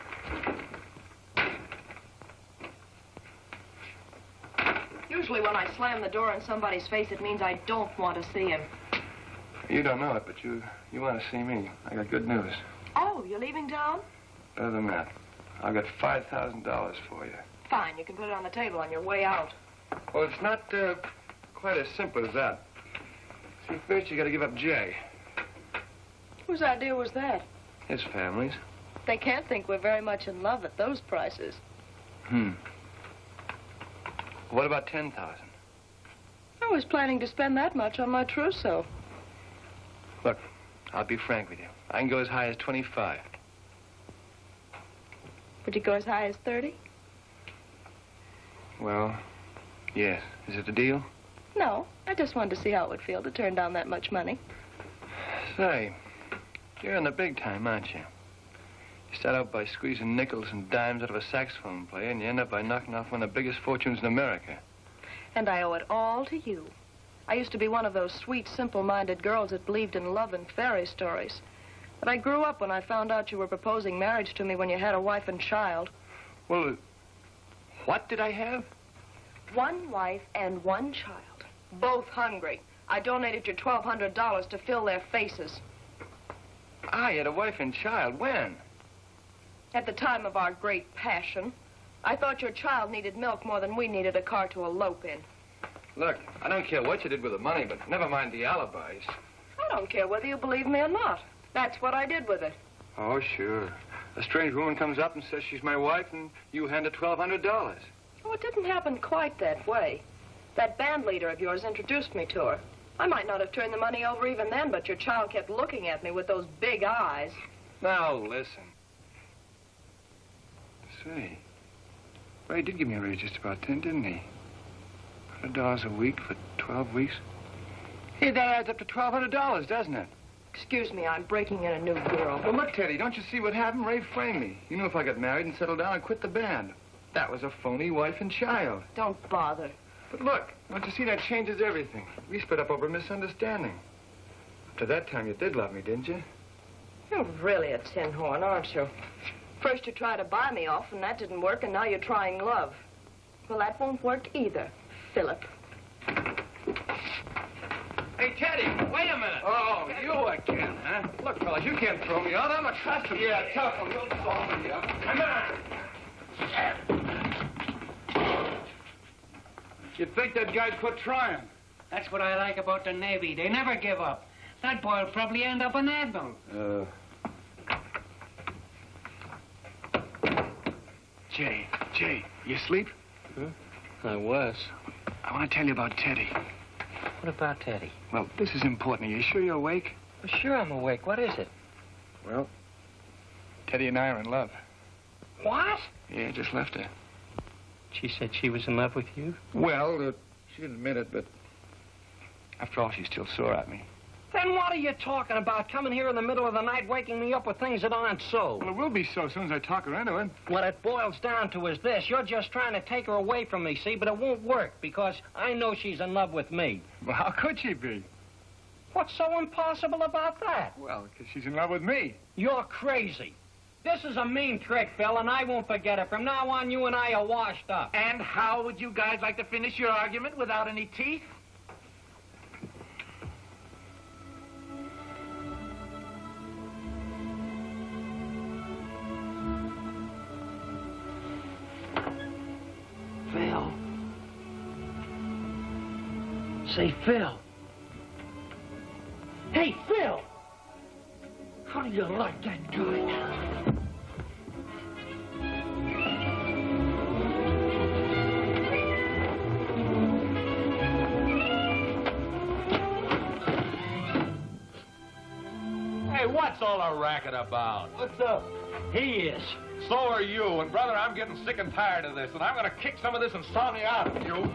Usually when I slam the door in somebody's face, it means I don't want to see him. You don't know it, but you want to see me. I got good news. Oh, you're leaving town? Better than that. I've got $5,000 for you. Fine, you can put it on the table on your way out. Well, it's not quite as simple as that. See, first you got to give up Jay. Whose idea was that? His family's. They can't think we're very much in love at those prices. What about 10,000? I was planning to spend that much on my trousseau. Look, I'll be frank with you. I can go as high as 25. Would you go as high as 30? Well, yes. Is it a deal? No, I just wanted to see how it would feel to turn down that much money. Say, you're in the big time, aren't you? You start out by squeezing nickels and dimes out of a saxophone player, and you end up by knocking off one of the biggest fortunes in America. And I owe it all to you. I used to be one of those sweet, simple-minded girls that believed in love and fairy stories. But I grew up when I found out you were proposing marriage to me when you had a wife and child. Well, what did I have? 1 wife and 1 child. Both hungry. I donated your $1,200 to fill their faces. I had a wife and child. When? At the time of our great passion. I thought your child needed milk more than we needed a car to elope in. Look, I don't care what you did with the money, but never mind the alibis. I don't care whether you believe me or not. That's what I did with it. Oh, sure. A strange woman comes up and says she's my wife, and you hand her $1,200. Oh, it didn't happen quite that way. That band leader of yours introduced me to her. I might not have turned the money over even then, but your child kept looking at me with those big eyes. Now, listen. Say, Ray did give me a raise just about 10, didn't he? $100 a week for 12 weeks. Hey, that adds up to $1,200, doesn't it? Excuse me, I'm breaking in a new girl. Well, look, Teddy, don't you see what happened? Ray framed me. You know, if I got married and settled down, I'd quit the band. That was a phony wife and child. Don't bother. But look, don't you see that changes everything? We split up over a misunderstanding. Up to that time, you did love me, didn't you? You're really a tin horn, aren't you? First you tried to buy me off, and that didn't work, and now you're trying love. Well, that won't work either, Philip. Hey, Teddy, wait a minute. Oh, you again, huh? Look, fellas, you can't throw me out. I'm a customer. Yeah, tough one. We'll solve it, yeah. Come on. You'd think that guy'd quit trying. That's what I like about the Navy. They never give up. That boy'll probably end up an admiral. Jay, you asleep? I was. I want to tell you about Teddy. What about Teddy? Well, this is important. Are you sure you're awake? Well, sure I'm awake. What is it? Well, Teddy and I are in love. What? Yeah, just left her. She said she was in love with you? Well, she didn't admit it, but after all, she's still sore at me. Then what are you talking about? Coming here in the middle of the night, waking me up with things that aren't so. Well, it will be so as soon as I talk her into it. What it boils down to is this. You're just trying to take her away from me, see? But it won't work because I know she's in love with me. Well, how could she be? What's so impossible about that? Well, because she's in love with me. You're crazy. This is a mean trick, Phil, and I won't forget it. From now on, you and I are washed up. And how would you guys like to finish your argument without any teeth? Phil. Say, Phil. Hey, Phil! How do you like that guy? Hey, what's all the racket about? What's up? He is. So are you, and brother, I'm getting sick and tired of this, and I'm gonna kick some of this insomnia out of you.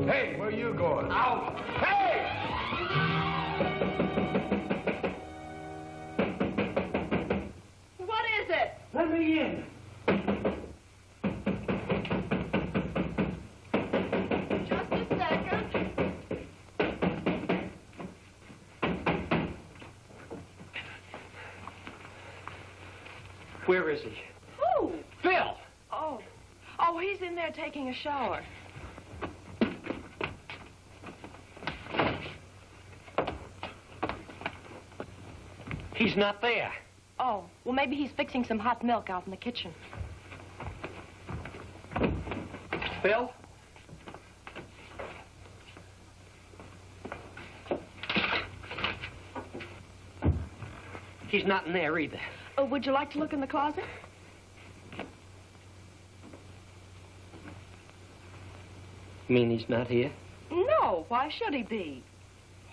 Hey, where are you going? Out! Hey! What is it? Let me in. Just a second. Where is he? Who? Phil! Oh, he's in there taking a shower. He's not there. Oh, well, maybe he's fixing some hot milk out in the kitchen. Phil? He's not in there either. Oh, would you like to look in the closet? You mean he's not here? No, why should he be?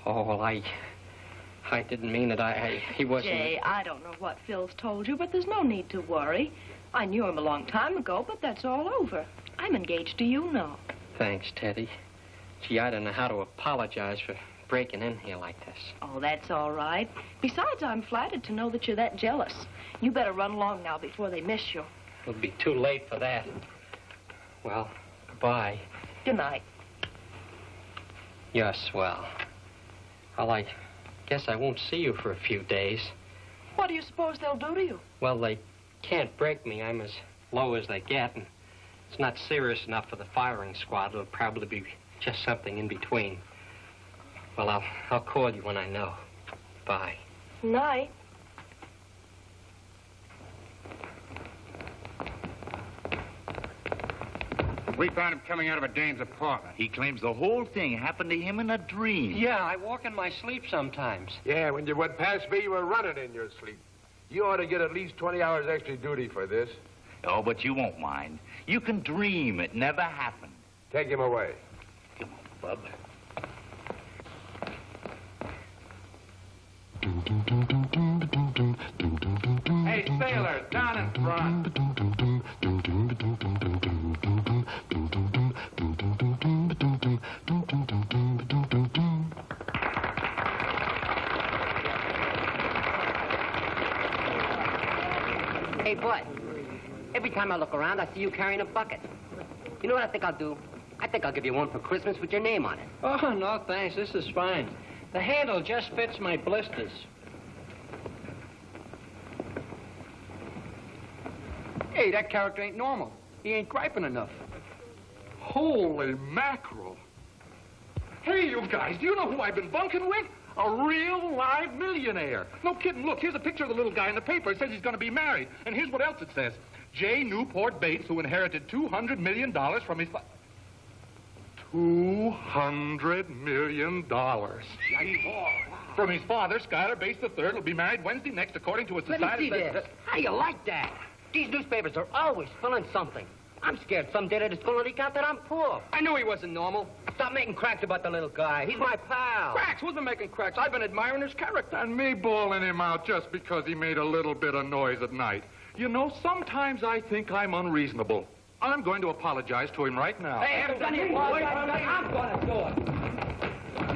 Oh, well, I didn't mean it. He wasn't... Jay, I don't know what Phil's told you, but there's no need to worry. I knew him a long time ago, but that's all over. I'm engaged to you now. Thanks, Teddy. Gee, I don't know how to apologize for breaking in here like this. Oh, that's all right. Besides, I'm flattered to know that you're that jealous. You better run along now before they miss you. It'll be too late for that. Well, goodbye. Good night. You're swell. Well, I guess I won't see you for a few days. What do you suppose they'll do to you? Well, they can't break me. I'm as low as they get, and it's not serious enough for the firing squad. It'll probably be just something in between. Well, I'll call you when I know. Bye. Night. We found him coming out of a dame's apartment. He claims the whole thing happened to him in a dream. Yeah, I walk in my sleep sometimes. Yeah, when you went past me, you were running in your sleep. You ought to get at least 20 hours extra duty for this. Oh, but you won't mind. You can dream it never happened. Take him away. Come on, bub. Hey, sailor, down in front. Hey, Bud, every time I look around, I see you carrying a bucket. You know what I think I'll do? I think I'll give you one for Christmas with your name on it. Oh, no, thanks. This is fine. The handle just fits my blisters. Hey, that character ain't normal. He ain't griping enough. Holy mackerel. Hey, you guys, do you know who I've been bunking with? A real live millionaire. No kidding. Look, here's a picture of the little guy in the paper. It says he's going to be married. And here's what else it says. J. Newport Bates, who inherited $200 million from his... $200 million. From his father, Schuyler Bates III, will be married Wednesday next, according to a Let society... me see this. How you like that? These newspapers are always filling something. I'm scared someday that it's going to leak out that I'm poor. I knew he wasn't normal. Stop making cracks about the little guy. He's my pal. Cracks? Who's been making cracks? I've been admiring his character. And me bawling him out just because he made a little bit of noise at night. You know, sometimes I think I'm unreasonable. I'm going to apologize to him right now. Hey, I haven't done any apologize. I'm going to do it.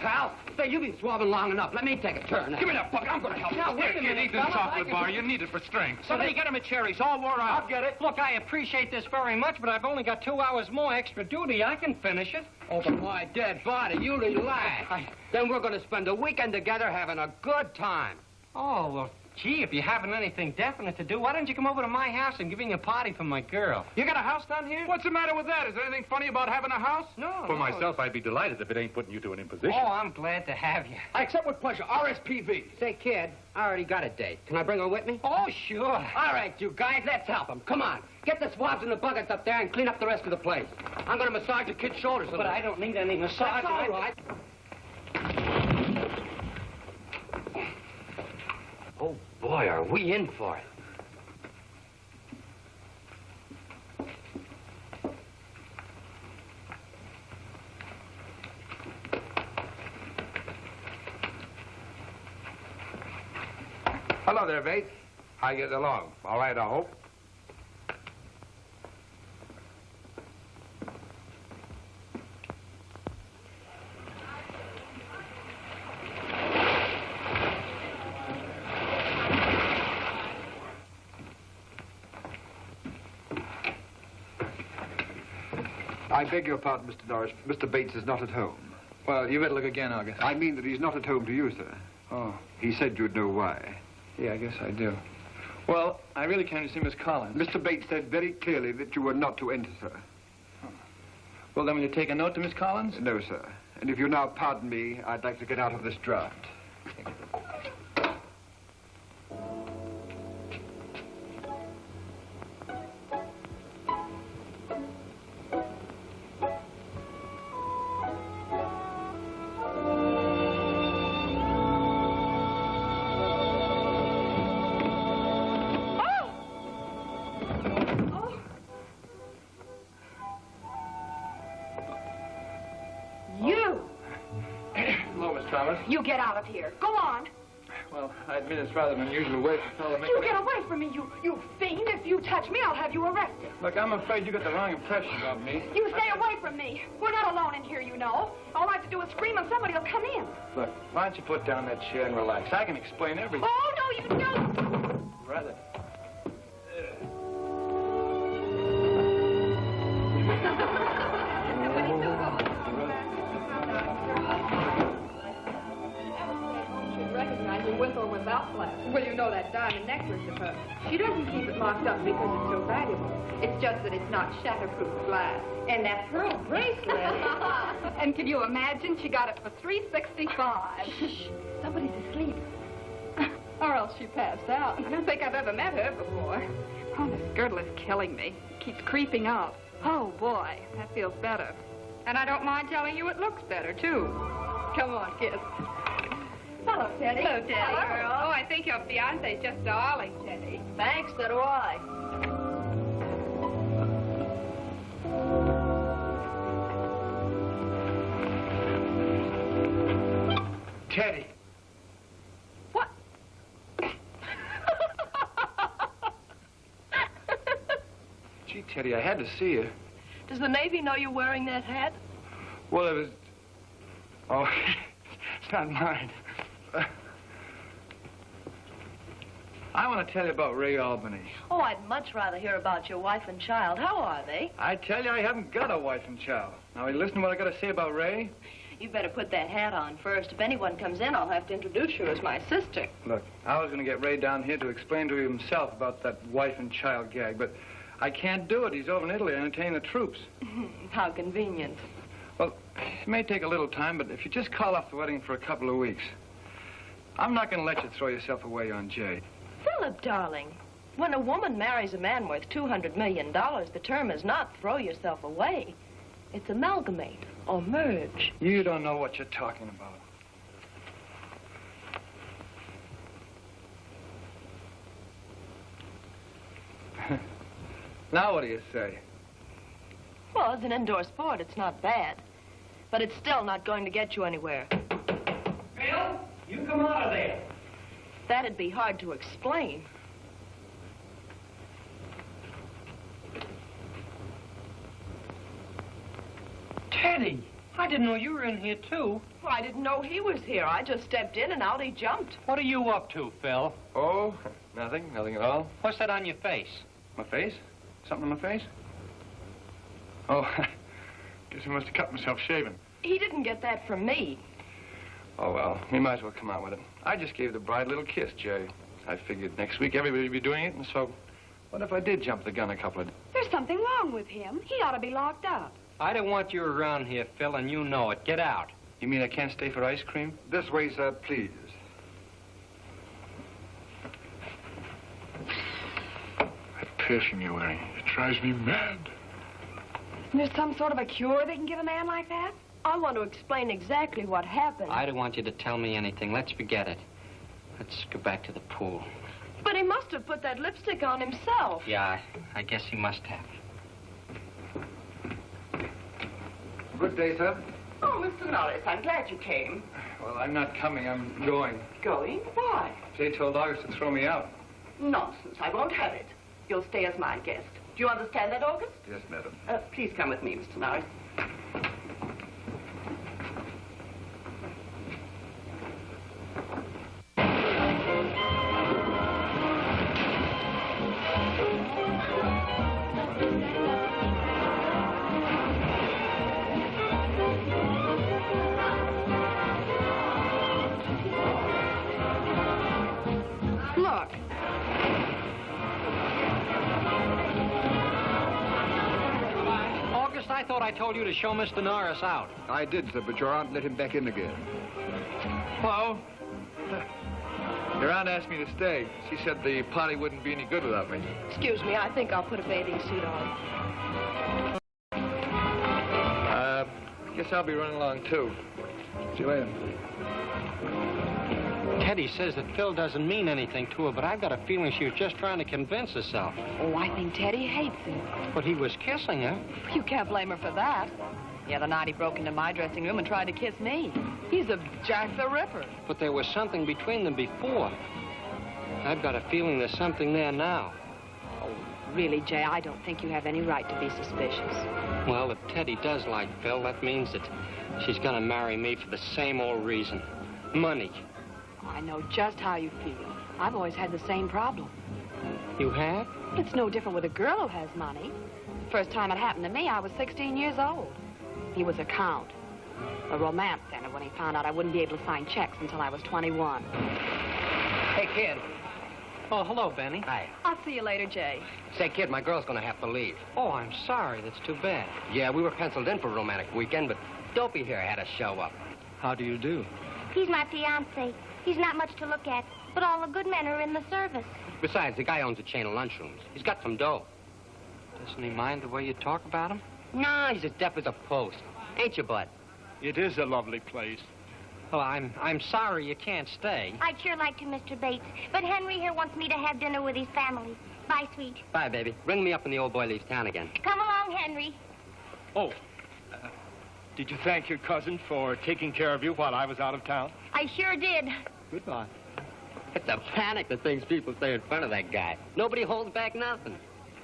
Pal, say, you've been swabbing long enough. Let me take a turn. Give me that bucket. I'm going to help you. Now, wait a minute, Eat this fella. chocolate bar. You need it for strength. Somebody get him a cherry. It's all wore out. I'll get it. Look, I appreciate this very much, but I've only got 2 hours more extra duty. I can finish it. Over my dead body, you relax. Then we're going to spend a weekend together having a good time. Oh, well, gee, if you haven't anything definite to do, why don't you come over to my house and give me a party for my girl? You got a house down here? What's the matter with that? Is there anything funny about having a house? No, For no. myself, I'd be delighted if it ain't putting you to an imposition. Oh, I'm glad to have you. I accept with pleasure. RSPV. Say, kid, I already got a date. Can I bring her with me? Oh, sure. All right, you guys, let's help him. Come on. Get the swabs and the buckets up there and clean up the rest of the place. I'm going to massage the kid's shoulders a But little. I don't need any massage. That's all right. Oh, boy, are we in for it. Hello there, Bates. How you getting along? All right, I hope. I beg your pardon, Mr. Norris. Mr. Bates is not at home. Well, you better look again, August. I mean that he's not at home to you, sir. Oh, He said you'd know why. yeah, I guess I do. Well, I really came to see Miss Collins. Mr. Bates said very clearly that you were not to enter, sir. Well, then will you take a note to Miss Collins? No, sir. And if you now pardon me, I'd like to get out of this draft. Thomas. You get out of here. Go on. Well, I admit it's rather an unusual way for a fellow to make You money. get away from me, you fiend. If you touch me, I'll have you arrested. Look, I'm afraid you got the wrong impression of me. You stay away from me. We're not alone in here, you know. All I have to do is scream and somebody will come in. Look, why don't you put down that chair and relax? I can explain everything. Oh, no, you don't. Rather. Recognize her with or without glasses. Well, you know that diamond necklace of hers. She doesn't keep it locked up because it's so valuable. It's just that it's not shatterproof glass. And that pearl bracelet. And can you imagine? She got it for $365. Shh, somebody's asleep. Or else she passed out. I don't think I've ever met her before. Oh, this girdle is killing me. It keeps creeping up. Oh, boy, that feels better. And I don't mind telling you it looks better, too. Come on, kiss. Hello, Teddy. Hello, Teddy. Hello. Oh, I think your fiancé's just darling, Teddy. Thanks, so do I. Teddy. What? Gee, Teddy, I had to see you. Does the Navy know you're wearing that hat? Well, it was... Oh, it's not mine. I want to tell you about Ray Albany. Oh, I'd much rather hear about your wife and child. How are they? I tell you, I haven't got a wife and child. Now, you listen to what I got to say about Ray? You better put that hat on first. If anyone comes in, I'll have to introduce you as my sister. Look, I was going to get Ray down here to explain to him himself about that wife and child gag, but I can't do it. He's over in Italy entertaining the troops. How convenient. Well, it may take a little time, but if you just call off the wedding for a couple of weeks, I'm not going to let you throw yourself away on Jay. Philip, darling, when a woman marries a man worth $200 million, the term is not throw yourself away. It's amalgamate or merge. You don't know what you're talking about. Now what do you say? Well, as an indoor sport, it's not bad. But it's still not going to get you anywhere. Phil, you come out of there. That'd be hard to explain. Teddy, I didn't know you were in here, too. Well, I didn't know he was here. I just stepped in and out he jumped. What are you up to, Phil? Oh, nothing. Nothing at all. What's that on your face? My face? Something on my face? Oh, guess I must have cut myself shaving. He didn't get that from me. Oh, well, we might as well come out with it. I just gave the bride a little kiss, Jay. I figured next week everybody would be doing it, and so what if I did jump the gun a couple of days? There's something wrong with him. He ought to be locked up. I don't want you around here, Phil, and you know it. Get out. You mean I can't stay for ice cream? This way, sir, please. That piercing you're wearing, it drives me mad. Isn't there some sort of a cure they can give a man like that? I want to explain exactly what happened. I don't want you to tell me anything. Let's forget it. Let's go back to the pool. But he must have put that lipstick on himself. Yeah, I guess he must have. Good day, sir. Oh, Mr. Norris, I'm glad you came. Well, I'm not coming. I'm going. Going? Why? Jay told August to throw me out. Nonsense. I won't have it. You'll stay as my guest. Do you understand that, August? Yes, madam. Please come with me, Mr. Norris. Look. August, I thought I told you to show Mr. Norris out. I did, sir, but your aunt let him back in again. Hello? Your aunt asked me to stay. She said the party wouldn't be any good without me. Excuse me, I think I'll put a bathing suit on. Guess I'll be running along, too. See you later. Teddy says that Phil doesn't mean anything to her, but I've got a feeling she was just trying to convince herself. Oh, I think Teddy hates him. But he was kissing her. You can't blame her for that. The other night he broke into my dressing room and tried to kiss me. He's a Jack the Ripper. But there was something between them before. I've got a feeling there's something there now. Really, Jay, I don't think you have any right to be suspicious. Well, if Teddy does like Phil, that means that she's going to marry me for the same old reason. Money. I know just how you feel. I've always had the same problem. You have? It's no different with a girl who has money. The first time it happened to me, I was 16 years old. He was a count. A romance ended when he found out I wouldn't be able to sign checks until I was 21. Hey, kid. Oh, hello, Benny. Hi. I'll see you later, Jay. Say, kid, my girl's gonna have to leave. Oh, I'm sorry. That's too bad. Yeah, we were penciled in for a romantic weekend, but Dopey here had to show up. How do you do? He's my fiancé. He's not much to look at, but all the good men are in the service. Besides, the guy owns a chain of lunchrooms. He's got some dough. Doesn't he mind the way you talk about him? Nah, he's as deaf as a post. Ain't you, Bud? It is a lovely place. Well, I'm sorry you can't stay. I'd sure like to, Mr. Bates, but Henry here wants me to have dinner with his family. Bye, sweet. Bye, baby. Ring me up when the old boy leaves town again. Come along, Henry. Oh, did you thank your cousin for taking care of you while I was out of town? I sure did. Goodbye. It's a panic, the things people say in front of that guy. Nobody holds back nothing.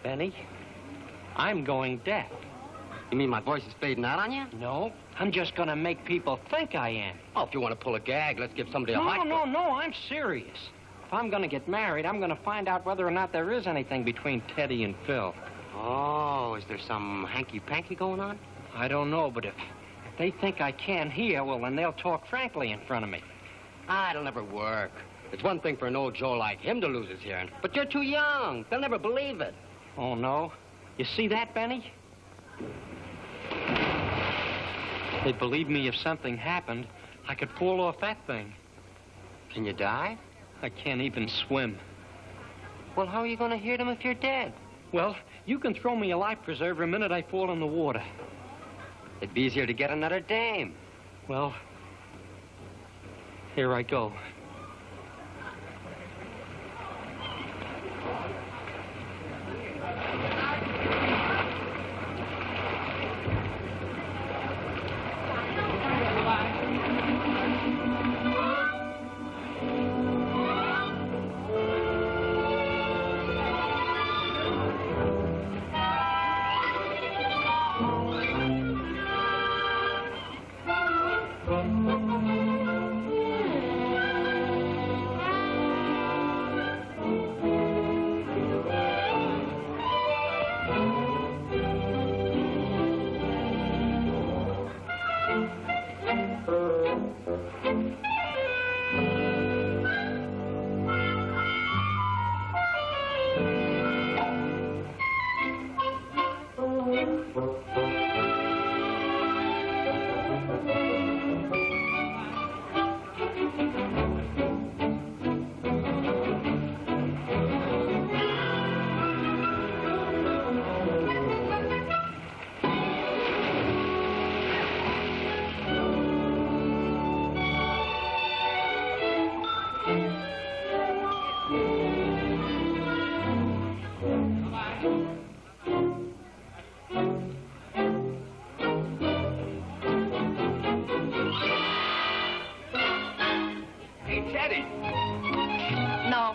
Benny, I'm going deaf. You mean my voice is fading out on you? No, I'm just going to make people think I am. Oh, if you want to pull a gag, let's give somebody a hot... No, I'm serious. If I'm going to get married, I'm going to find out whether or not there is anything between Teddy and Phil. Oh, is there some hanky-panky going on? I don't know, but if they think I can't hear, well, then they'll talk frankly in front of me. It'll never work. It's one thing for an old Joe like him to lose his hearing, but you're too young. They'll never believe it. Oh, no? You see that, Benny? They'd believe me if something happened. I could fall off that thing. Can you die? I can't even swim. Well, how are you going to hear them if you're dead? Well, you can throw me a life preserver the minute I fall in the water. It'd be easier to get another dame. Well, here I go.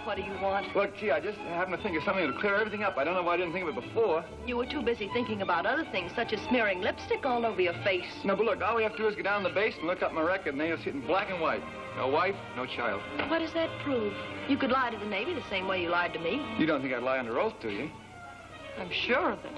What do you want? Well, gee, I just happened to think of something to clear everything up. I don't know why I didn't think of it before. You were too busy thinking about other things, such as smearing lipstick all over your face. No, but look, all we have to do is go down the base and look up my record, and then you'll see it in black and white. No wife, no child. What does that prove? You could lie to the Navy the same way you lied to me. You don't think I'd lie under oath, do you? I'm sure of it.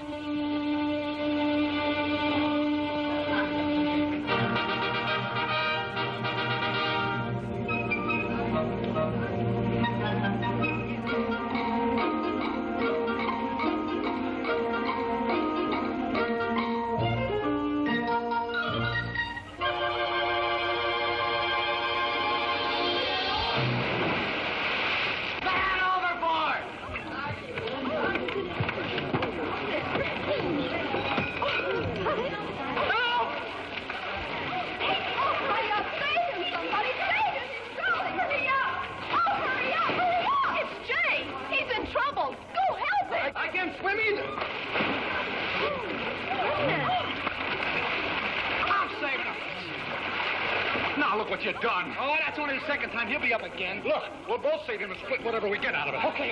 Now, look what you've done. Oh, that's only the second time. He'll be up again. Look, we'll both save him and split whatever we get out of it. Okay.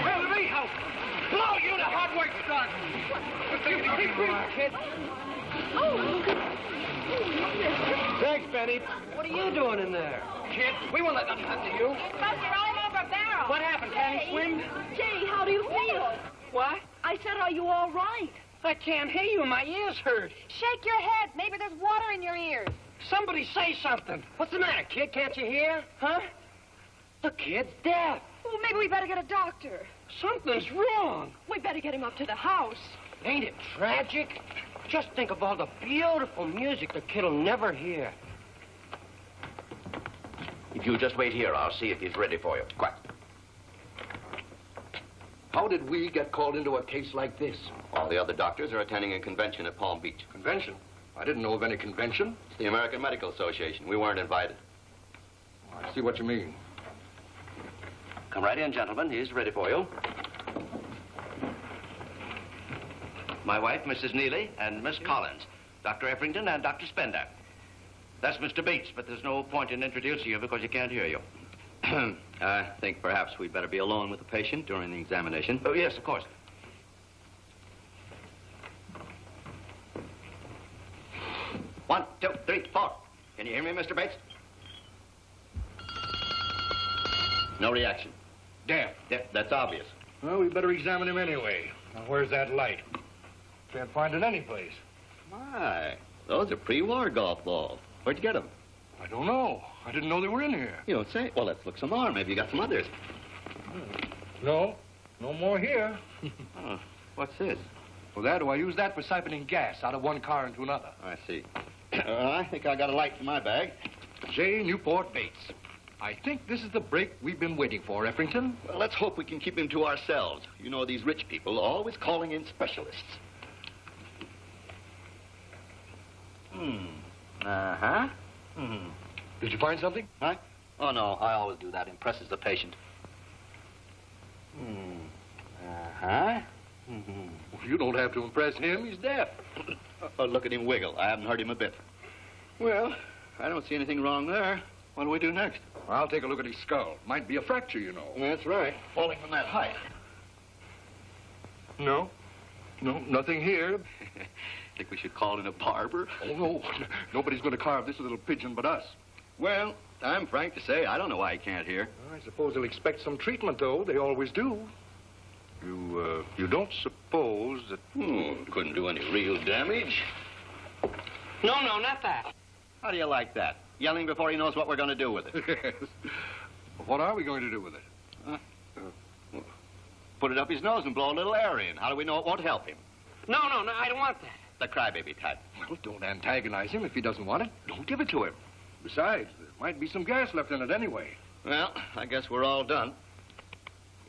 Well, me help. Blow you, the hard work's done. Kid. Thanks, Benny. What are you doing in there? Kid, we won't let nothing happen to you. Buster, I'm over a barrel. What happened? Can you swim? Jay, how do you feel? What? I said, are you all right? I can't hear you. My ears hurt. Shake your head. Maybe there's water in your ears. Somebody say something. What's the matter, kid? Can't you hear? Huh? The kid's deaf. Well, maybe we better get a doctor. Something's wrong. We better get him up to the house. Ain't it tragic? Just think of all the beautiful music the kid'll never hear. If you just wait here, I'll see if he's ready for you. Quiet. How did we get called into a case like this? All the other doctors are attending a convention at Palm Beach. Convention? I didn't know of any convention. It's the American Medical Association. We weren't invited. I see what you mean. Come right in, gentlemen. He's ready for you. My wife, Mrs. Neely, and Miss Collins. Dr. Effrington and Dr. Spender. That's Mr. Bates, but there's no point in introducing you because he can't hear you. I think perhaps we'd better be alone with the patient during the examination. Oh, yes, of course. One, two, three, four. Can you hear me, Mr. Bates? No reaction. Deaf. That's obvious. Well, we better examine him anyway. Now, where's that light? Can't find it anyplace. My, those are pre-war golf balls. Where'd you get them? I don't know. I didn't know they were in here. You don't say? Well, let's look some more. Maybe you got some others. No more here. Oh, what's this? For that, I use that for siphoning gas out of one car into another. I see. I think I got a light in my bag. J. Newport Bates. I think this is the break we've been waiting for, Effrington. Well, let's hope we can keep him to ourselves. You know, these rich people are always calling in specialists. Uh-huh. Did you find something? Huh? Oh, no. I always do that. Impresses the patient. Uh-huh. Well, you don't have to impress him. He's deaf. Oh, look at him wiggle. I haven't hurt him a bit. Well, I don't see anything wrong there. What do we do next? Well, I'll take a look at his skull. Might be a fracture, you know. That's right. Falling from that height. No, nothing here. Think we should call in a barber? Oh, no. Nobody's going to carve this little pigeon but us. Well, I'm frank to say, I don't know why he can't hear. I suppose they'll expect some treatment, though. They always do. You don't suppose that... Couldn't do any real damage. No, not that. How do you like that? Yelling before he knows what we're going to do with it. Yes. What are we going to do with it? Put it up his nose and blow a little air in. How do we know it won't help him? No, I don't want that. The crybaby type. Well, don't antagonize him if he doesn't want it. Don't give it to him. Besides, there might be some gas left in it anyway. Well, I guess we're all done.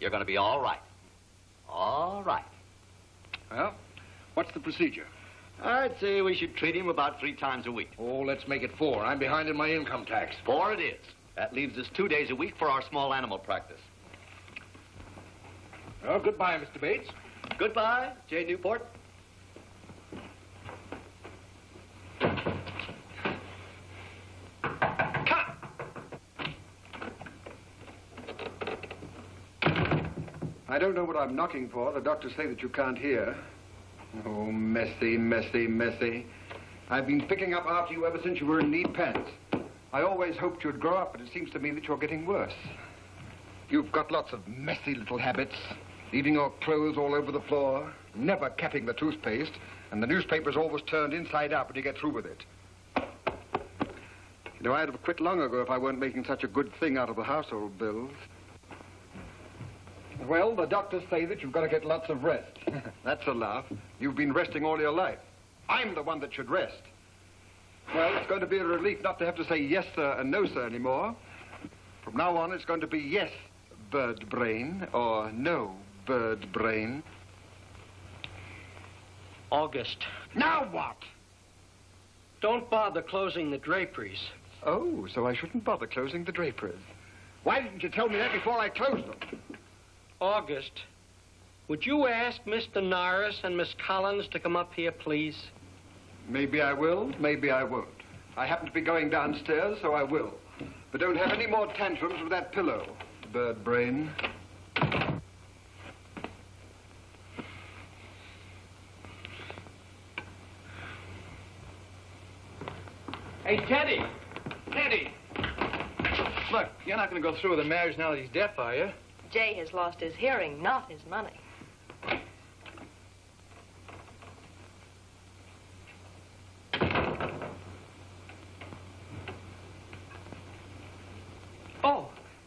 You're going to be all right. All right. Well, what's the procedure? I'd say we should treat him about 3 times a week. Oh, let's make it 4. I'm behind in my income tax. 4 it is. That leaves us 2 days a week for our small animal practice. Well, goodbye, Mr. Bates. Goodbye, J. Newport. I don't know what I'm knocking for. The doctors say that you can't hear. Oh, messy. I've been picking up after you ever since you were in knee pants. I always hoped you'd grow up, but it seems to me that you're getting worse. You've got lots of messy little habits. Leaving your clothes all over the floor, never capping the toothpaste, and the newspaper's always turned inside out when you get through with it. You know, I'd have quit long ago if I weren't making such a good thing out of the household bills. Well, the doctors say that you've got to get lots of rest. That's a laugh. You've been resting all your life. I'm the one that should rest. Well, it's going to be a relief not to have to say yes, sir, and no, sir, anymore. From now on, it's going to be yes, bird brain, or no, bird brain. August. Now what? Don't bother closing the draperies. Oh, so I shouldn't bother closing the draperies. Why didn't you tell me that before I closed them? August, would you ask Mr. Norris and Miss Collins to come up here, please? Maybe I will, maybe I won't. I happen to be going downstairs, so I will. But don't have any more tantrums with that pillow, bird brain. Hey, Teddy! Teddy! Look, you're not going to go through with the marriage now that he's deaf, are you? Jay has lost his hearing, not his money.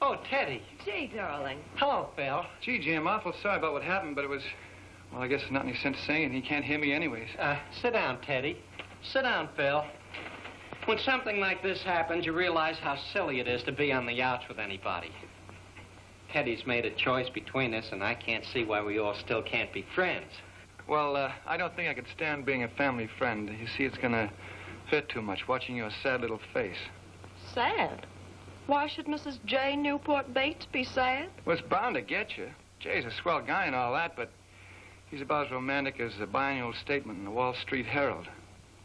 Oh, Teddy. Jay, darling. Hello, Phil. Gee, Jim, awful sorry about what happened, but it was... Well, I guess there's not any sense saying. He can't hear me anyways. Sit down, Teddy. Sit down, Phil. When something like this happens, you realize how silly it is to be on the outs with anybody. Teddy's made a choice between us, and I can't see why we all still can't be friends. Well, I don't think I could stand being a family friend. You see, it's going to hurt too much watching your sad little face. Sad? Why should Mrs. J. Newport Bates be sad? Well, it's bound to get you. Jay's a swell guy and all that, but he's about as romantic as the biannual statement in the Wall Street Herald.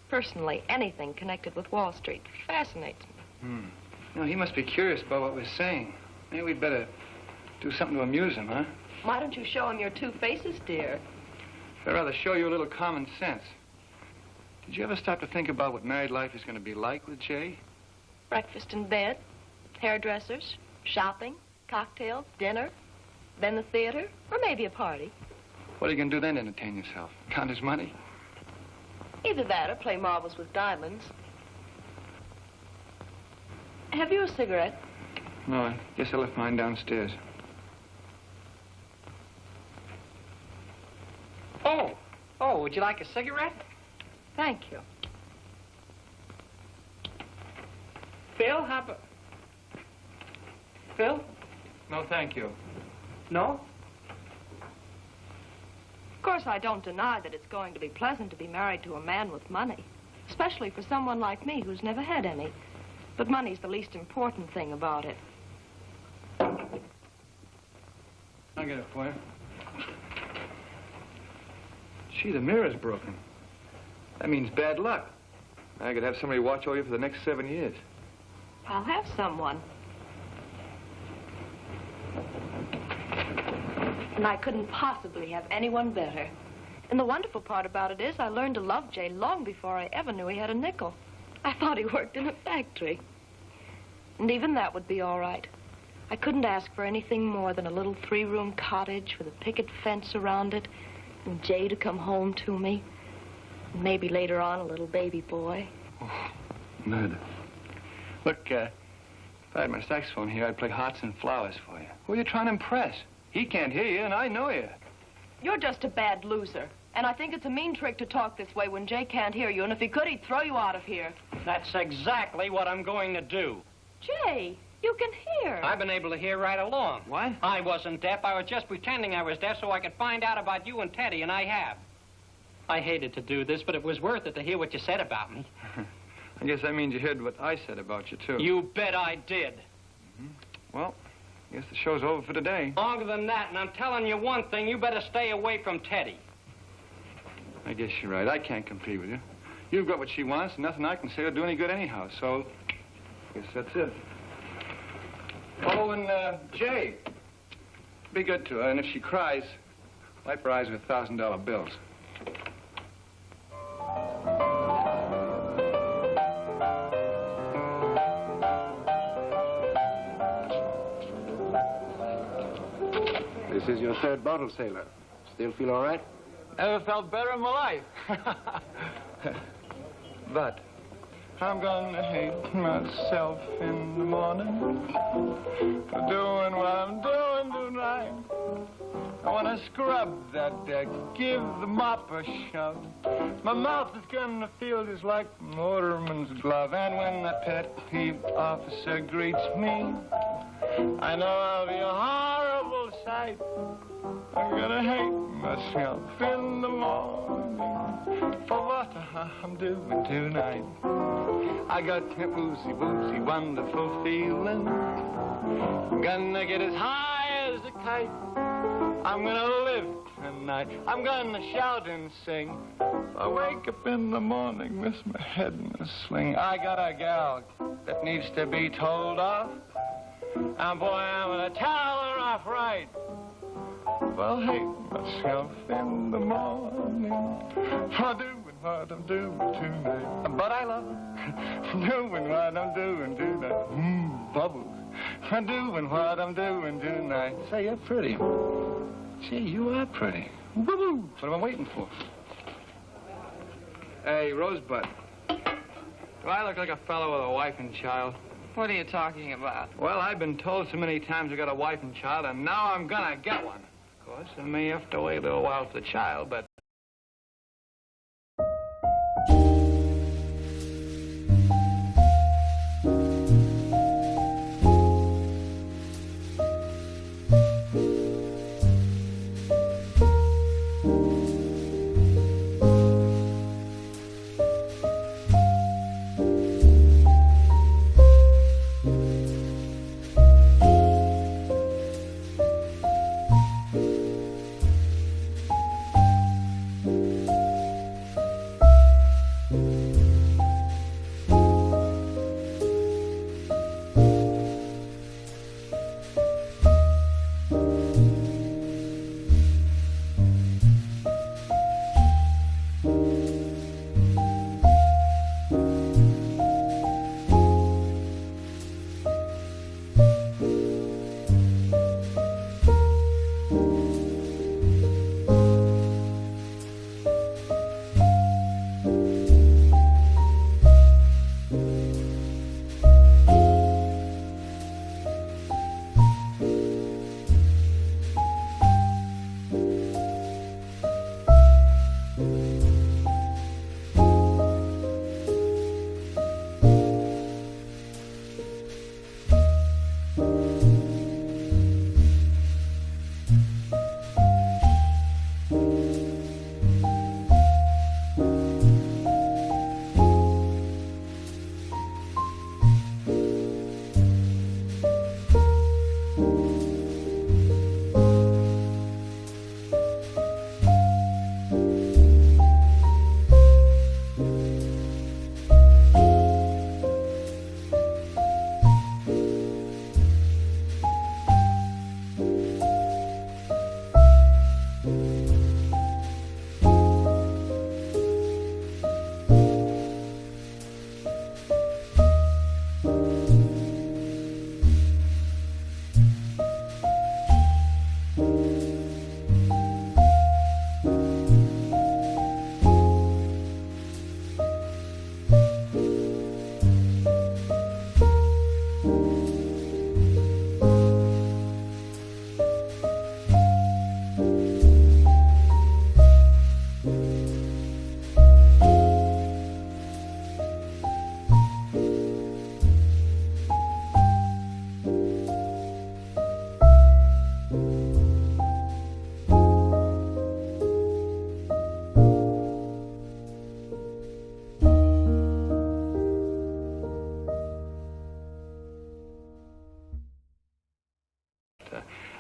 Personally, anything connected with Wall Street fascinates me. You know, he must be curious about what we're saying. Maybe we'd better do something to amuse him, huh? Why don't you show him your two faces, dear? I'd rather show you a little common sense. Did you ever stop to think about what married life is going to be like with Jay? Breakfast in bed, hairdressers, shopping, cocktails, dinner, then the theater, or maybe a party. What are you going to do then to entertain yourself? Count his money? Either that or play marbles with diamonds. Have you a cigarette? No, I guess I left mine downstairs. Oh, would you like a cigarette? Thank you. Phil, how about... Phil? No, thank you. No? Of course, I don't deny that it's going to be pleasant to be married to a man with money, especially for someone like me who's never had any. But money's the least important thing about it. I'll get it for you. Gee, the mirror's broken. That means bad luck. I could have somebody watch over you for the next 7 years. I'll have someone. And I couldn't possibly have anyone better. And the wonderful part about it is I learned to love Jay long before I ever knew he had a nickel. I thought he worked in a factory. And even that would be all right. I couldn't ask for anything more than a little 3-room cottage with a picket fence around it, and Jay to come home to me. And maybe later on a little baby boy. Oh, murder. Look, if I had my saxophone here, I'd play Hearts and Flowers for you. Who are you trying to impress? He can't hear you, and I know you. You're just a bad loser. And I think it's a mean trick to talk this way when Jay can't hear you. And if he could, he'd throw you out of here. That's exactly what I'm going to do. Jay, you can hear. I've been able to hear right along. What? I wasn't deaf. I was just pretending I was deaf so I could find out about you and Teddy, and I have. I hated to do this, but it was worth it to hear what you said about me. I guess that means you heard what I said about you, too. You bet I did. Well, I guess the show's over for today. Longer than that, and I'm telling you one thing, you better stay away from Teddy. I guess you're right. I can't compete with you. You've got what she wants, and nothing I can say will do any good anyhow, so I guess that's it. Oh, and, Jay, be good to her, and if she cries, wipe her eyes with $1,000 bills. This is your third bottle, sailor. Still feel all right? Never felt better in my life. But I'm gonna hate myself in the morning for doing what I'm doing tonight. I wanna scrub that deck, give the mop a shove. My mouth is gonna feel just like motorman's glove. And when the pet peeve officer greets me, I know I'll be a horrible sight. I'm gonna hate myself in the morning for what I'm doing tonight. I got a woozy, wonderful feeling. I'm gonna get as high as a kite. I'm gonna live tonight. I'm gonna shout and sing. I wake up in the morning with my head in a sling. I got a gal that needs to be told off. And boy, I'm gonna tell her off right. Well, hate myself in the morning for doing what I'm doing tonight. But I love her, doing what I'm doing tonight. Bubbles, I'm doing what I'm doing tonight. Say, you're pretty. Gee, you are pretty. Woo-hoo. What am I waiting for? Hey, Rosebud. Do I look like a fellow with a wife and child? What are you talking about? Well, I've been told so many times I got a wife and child, and now I'm gonna get one. Of course, I may have to wait a little while for the child, but...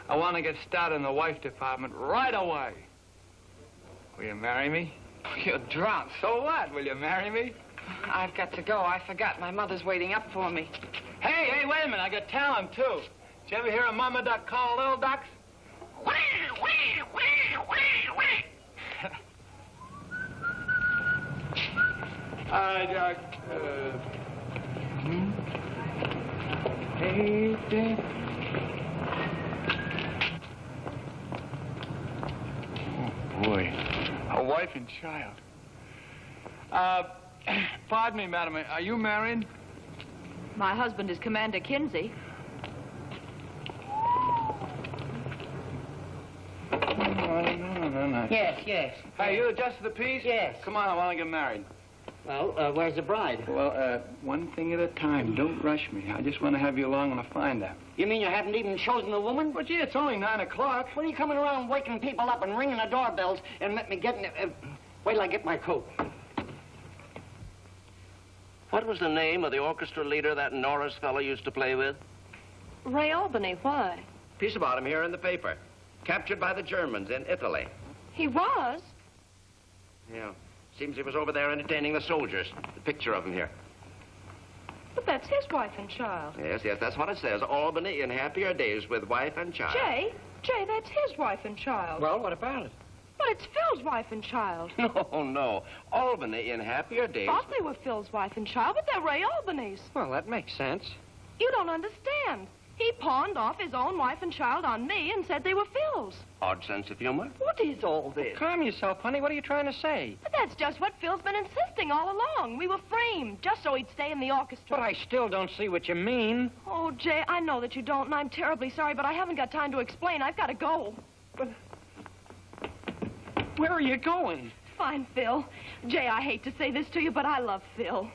I want to get started in the wife department right away. Will you marry me? You're drunk. So what? Will you marry me? I've got to go. I forgot. My mother's waiting up for me. Hey, wait a minute. I got talent, too. Did you ever hear a mama duck call little ducks? Hi, Duck. Hey, Dick. Oh, boy. A wife and child. Pardon me, madam. Are you married? My husband is Commander Kinsey. No. Yes. Hey, you adjusted the piece? Yes. Come on, I want to get married. Well, where's the bride? Well, one thing at a time. Don't rush me. I just want to have you along when I find her. You mean you haven't even chosen a woman? But, gee, it's only 9 o'clock. What are you coming around waking people up and ringing the doorbells and let me get in... wait till I get my coat. What was the name of the orchestra leader that Norris fellow used to play with? Ray Albany, why? Piece about him here in the paper. Captured by the Germans in Italy. He was? Yeah. Seems he was over there entertaining the soldiers. The picture of him here. But that's his wife and child. Yes, that's what it says. Albany in happier days with wife and child. Jay, that's his wife and child. Well, what about it? But it's Phil's wife and child. No. Albany in happier days. Thought they were Phil's wife and child, but they're Ray Albany's. Well, that makes sense. You don't understand. He pawned off his own wife and child on me and said they were Phil's. Odd sense of humor. What is all this? Calm yourself, honey. What are you trying to say? But that's just what Phil's been insisting all along. We were framed, just so he'd stay in the orchestra. But I still don't see what you mean. Oh, Jay, I know that you don't, and I'm terribly sorry, but I haven't got time to explain. I've got to go. But where are you going? Fine, Phil. Jay, I hate to say this to you, but I love Phil.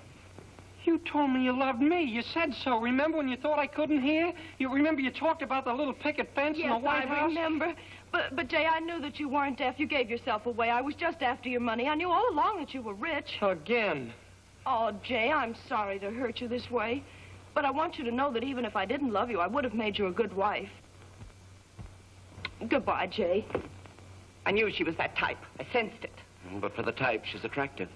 You told me you loved me. You said so. Remember when you thought I couldn't hear? You remember you talked about the little picket fence in the White House? Yes, I remember. But, Jay, I knew that you weren't deaf. You gave yourself away. I was just after your money. I knew all along that you were rich. Again. Oh, Jay, I'm sorry to hurt you this way. But I want you to know that even if I didn't love you, I would have made you a good wife. Goodbye, Jay. I knew she was that type. I sensed it. But for the type, she's attractive.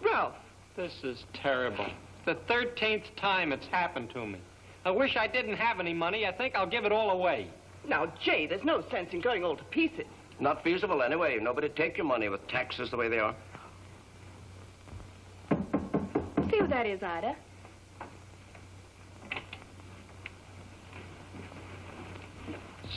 Ralph. This is terrible. The 13th time it's happened to me. I wish I didn't have any money. I think I'll give it all away. Now, Jay, there's no sense in going all to pieces. Not feasible anyway. Nobody'd take your money with taxes the way they are. See who that is, Ida?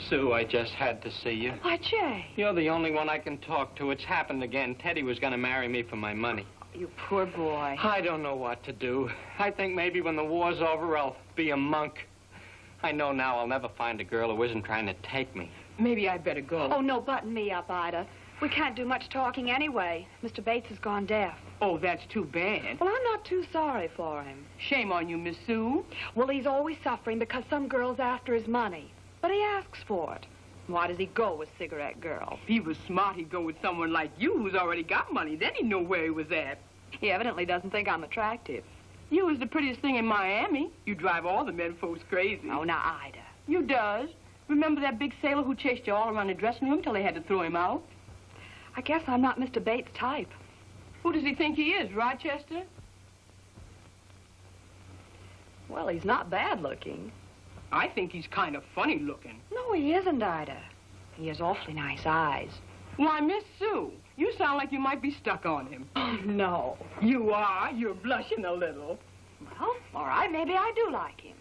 Sue, I just had to see you. Why, Jay. You're the only one I can talk to. It's happened again. Teddy was going to marry me for my money. You poor boy. I don't know what to do. I think maybe when the war's over, I'll be a monk. I know now I'll never find a girl who isn't trying to take me. Maybe I'd better go. Oh, no, button me up, Ida. We can't do much talking anyway. Mr. Bates has gone deaf. Oh, that's too bad. Well, I'm not too sorry for him. Shame on you, Miss Sue. Well, he's always suffering because some girl's after his money. But he asks for it. Why does he go with Cigarette Girl? If he was smart, he'd go with someone like you who's already got money. Then he'd know where he was at. He evidently doesn't think I'm attractive. You was the prettiest thing in Miami. You drive all the men folks crazy. Oh, now, Ida. You does. Remember that big sailor who chased you all around the dressing room till they had to throw him out? I guess I'm not Mr. Bates' type. Who does he think he is, Rochester? Well, he's not bad looking. I think he's kind of funny looking. No, he isn't, Ida. He has awfully nice eyes. Why, Miss Sue, you sound like you might be stuck on him. No. You are. You're blushing a little. Well, all right, maybe I do like him.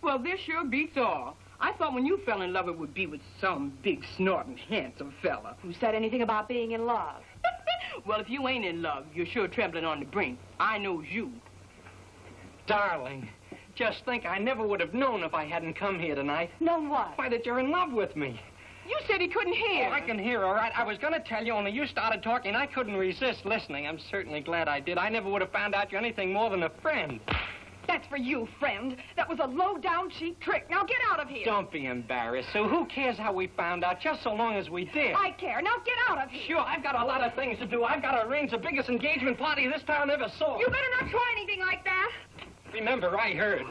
Well, this sure beats all. I thought when you fell in love it would be with some big, snorting, handsome fella. Who said anything about being in love? Well, if you ain't in love, you're sure trembling on the brink. I knows you. Darling, just think I never would have known if I hadn't come here tonight. Known what? Why, that you're in love with me. You said he couldn't hear. Oh, I can hear, all right. I was going to tell you, only you started talking. I couldn't resist listening. I'm certainly glad I did. I never would have found out you're anything more than a friend. That's for you, friend. That was a low-down, cheap trick. Now get out of here. Don't be embarrassed, Sue. Who cares how we found out, just so long as we did? I care. Now get out of here. Sure, I've got a lot of things to do. I've got to arrange the biggest engagement party this town ever saw. You better not try anything like that. Remember, I heard.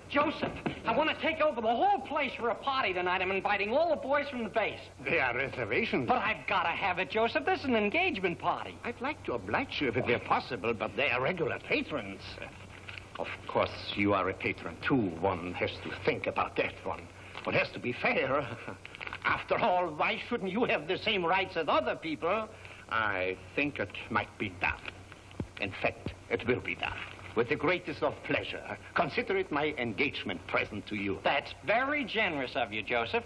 Joseph, I want to take over the whole place for a party tonight. I'm inviting all the boys from the base. There are reservations. But I've got to have it, Joseph. This is an engagement party. I'd like to oblige you if it were possible, but they are regular patrons. Of course, you are a patron, too. One has to think about that one. One has to be fair. After all, why shouldn't you have the same rights as other people? I think it might be done. In fact, it will be done. With the greatest of pleasure. Consider it my engagement present to you. That's very generous of you, Joseph.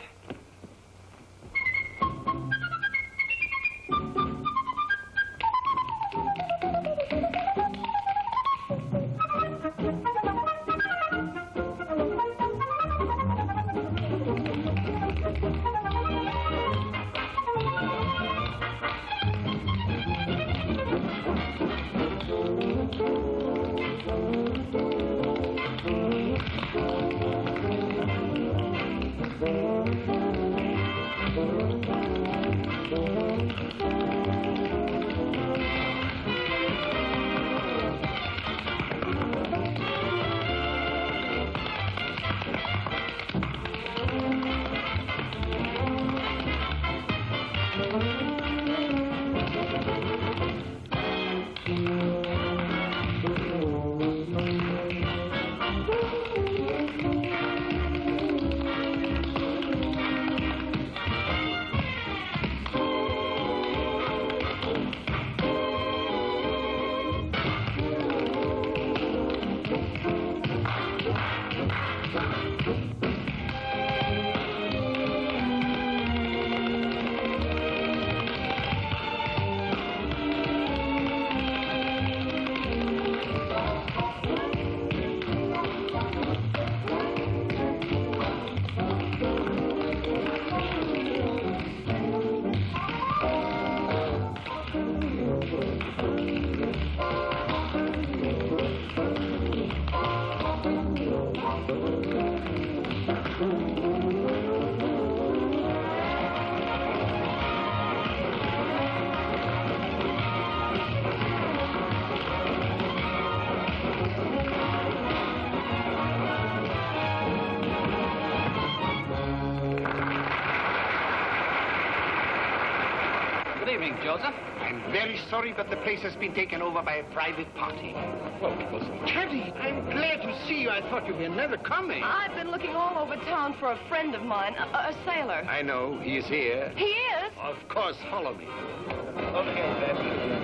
drink, Joseph? I'm very sorry, but the place has been taken over by a private party. Well, Teddy, I'm glad to see you. I thought you were never coming. I've been looking all over town for a friend of mine, a sailor. I know. He's here. He is? Of course. Follow me. Okay, then.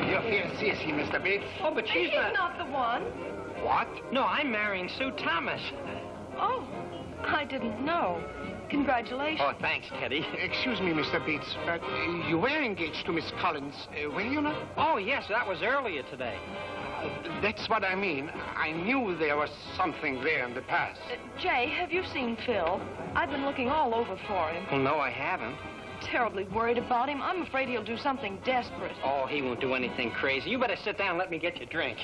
Your fiancée is he, Mr. Bates? Oh, but she's not the one. What? No, I'm marrying Sue Thomas. Oh, I didn't know. Congratulations. Oh, thanks, Teddy. Excuse me, Mr. Bates, but you were engaged to Miss Collins, were you not? Oh, yes, that was earlier today. That's what I mean. I knew there was something there in the past. Jay, have you seen Phil? I've been looking all over for him. Well, no, I haven't. Terribly worried about him. I'm afraid he'll do something desperate. Oh, he won't do anything crazy. You better sit down and let me get your drink.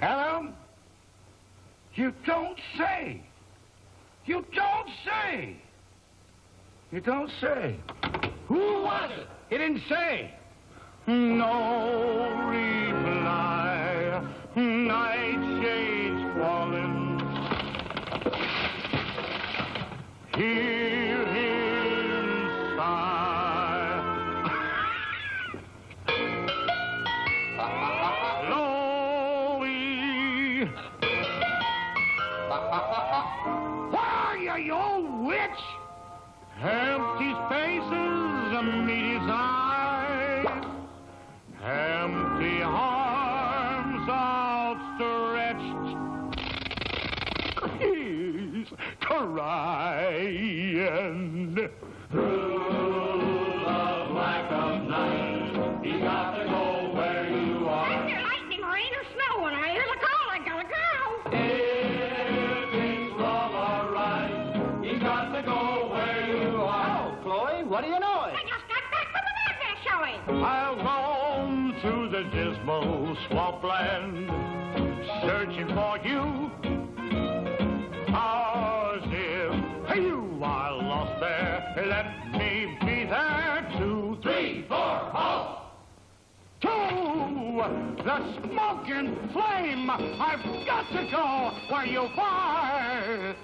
Hello? You don't say. You don't say. You don't say. Who was it? He didn't say. No reply. Night shades falling. Hear him sigh. Chloe. Where are you, you old witch? Empty spaces meet his eyes. Empty arms outstretched. He's crying. Through the black of night, he got to go where you are. Thunder, lightning, rain, or snow, when I hear the call, I gotta go. If it's wrong or right, he got to go where you are. Oh, Chloe, what do you know? I just got back from the Madman showing. I'll go to the dismal swampland, searching for you. As if you are lost there, let me be there too. 3, 4, halt! To the smoke and flame, I've got to go where you are.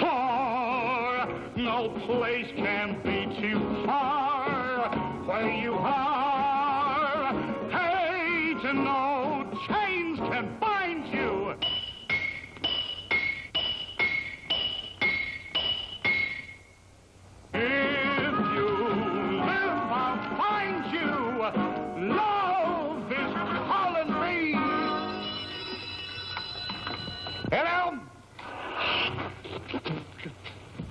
For no place can be too far where you are. Hate and no chains can bind you. If you live, I'll find you. Love is calling me. Hello?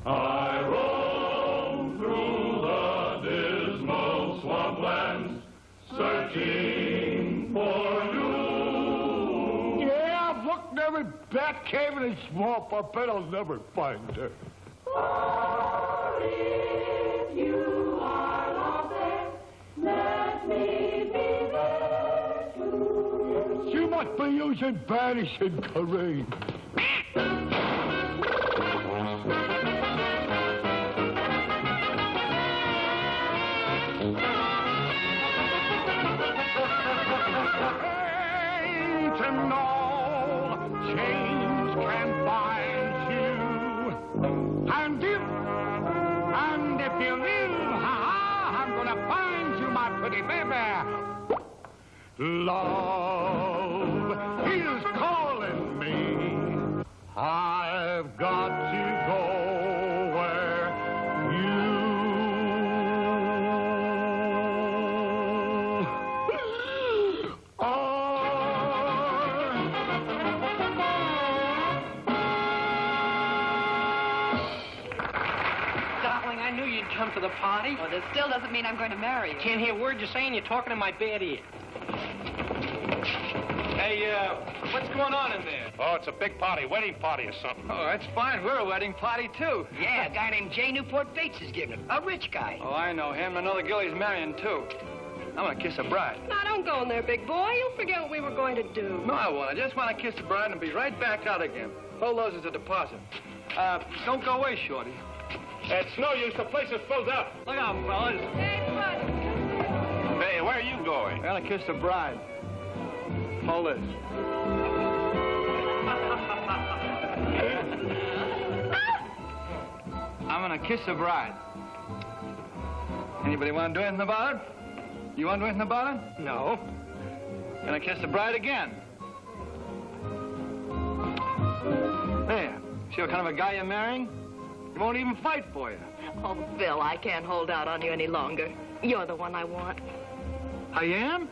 I roam through the dismal swamplands, searching for you. Yeah, I've looked in every bat cave and swamp, but I'll never find her. Or if you are lost there, let me be there too. You must be using vanishing terrain. To know chains can bind you. And if you live, I'm gonna find you, my pretty baby. Love is calling me. I've got to go where you. Darling, I knew you'd come to the party? Well, that still doesn't mean I'm going to marry you. Can't hear a word you're saying. You're talking in my bad ear. Hey, what's going on in there? Oh, it's a big party, wedding party or something. Oh, that's fine. We're a wedding party, too. Yeah, a guy named J. Newport Bates is giving it. A rich guy. Oh, I know him. Another Gilly's marrying, too. I'm gonna kiss a bride. Now, don't go in there, big boy. You'll forget what we were going to do. No, I won't. I just want to kiss the bride and be right back out again. Hold those as a deposit. Don't go away, Shorty. It's no use. The place is filled up. Look out, fellas. Hey, where are you going? I'm gonna kiss the bride. Hold this. I'm gonna kiss the bride. Anybody want to do anything about it? You want to do anything about it? No. Gonna kiss the bride again. There. See what kind of a guy you're marrying? He won't even fight for you. Oh, Bill, I can't hold out on you any longer. You're the one I want. I am?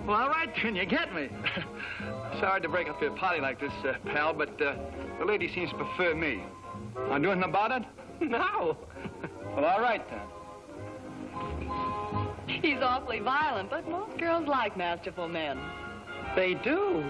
Well, all right, then, you get me. Sorry to break up your party like this, pal, but the lady seems to prefer me. Want to do anything about it? No. Well, all right, then. He's awfully violent, but most girls like masterful men. They do.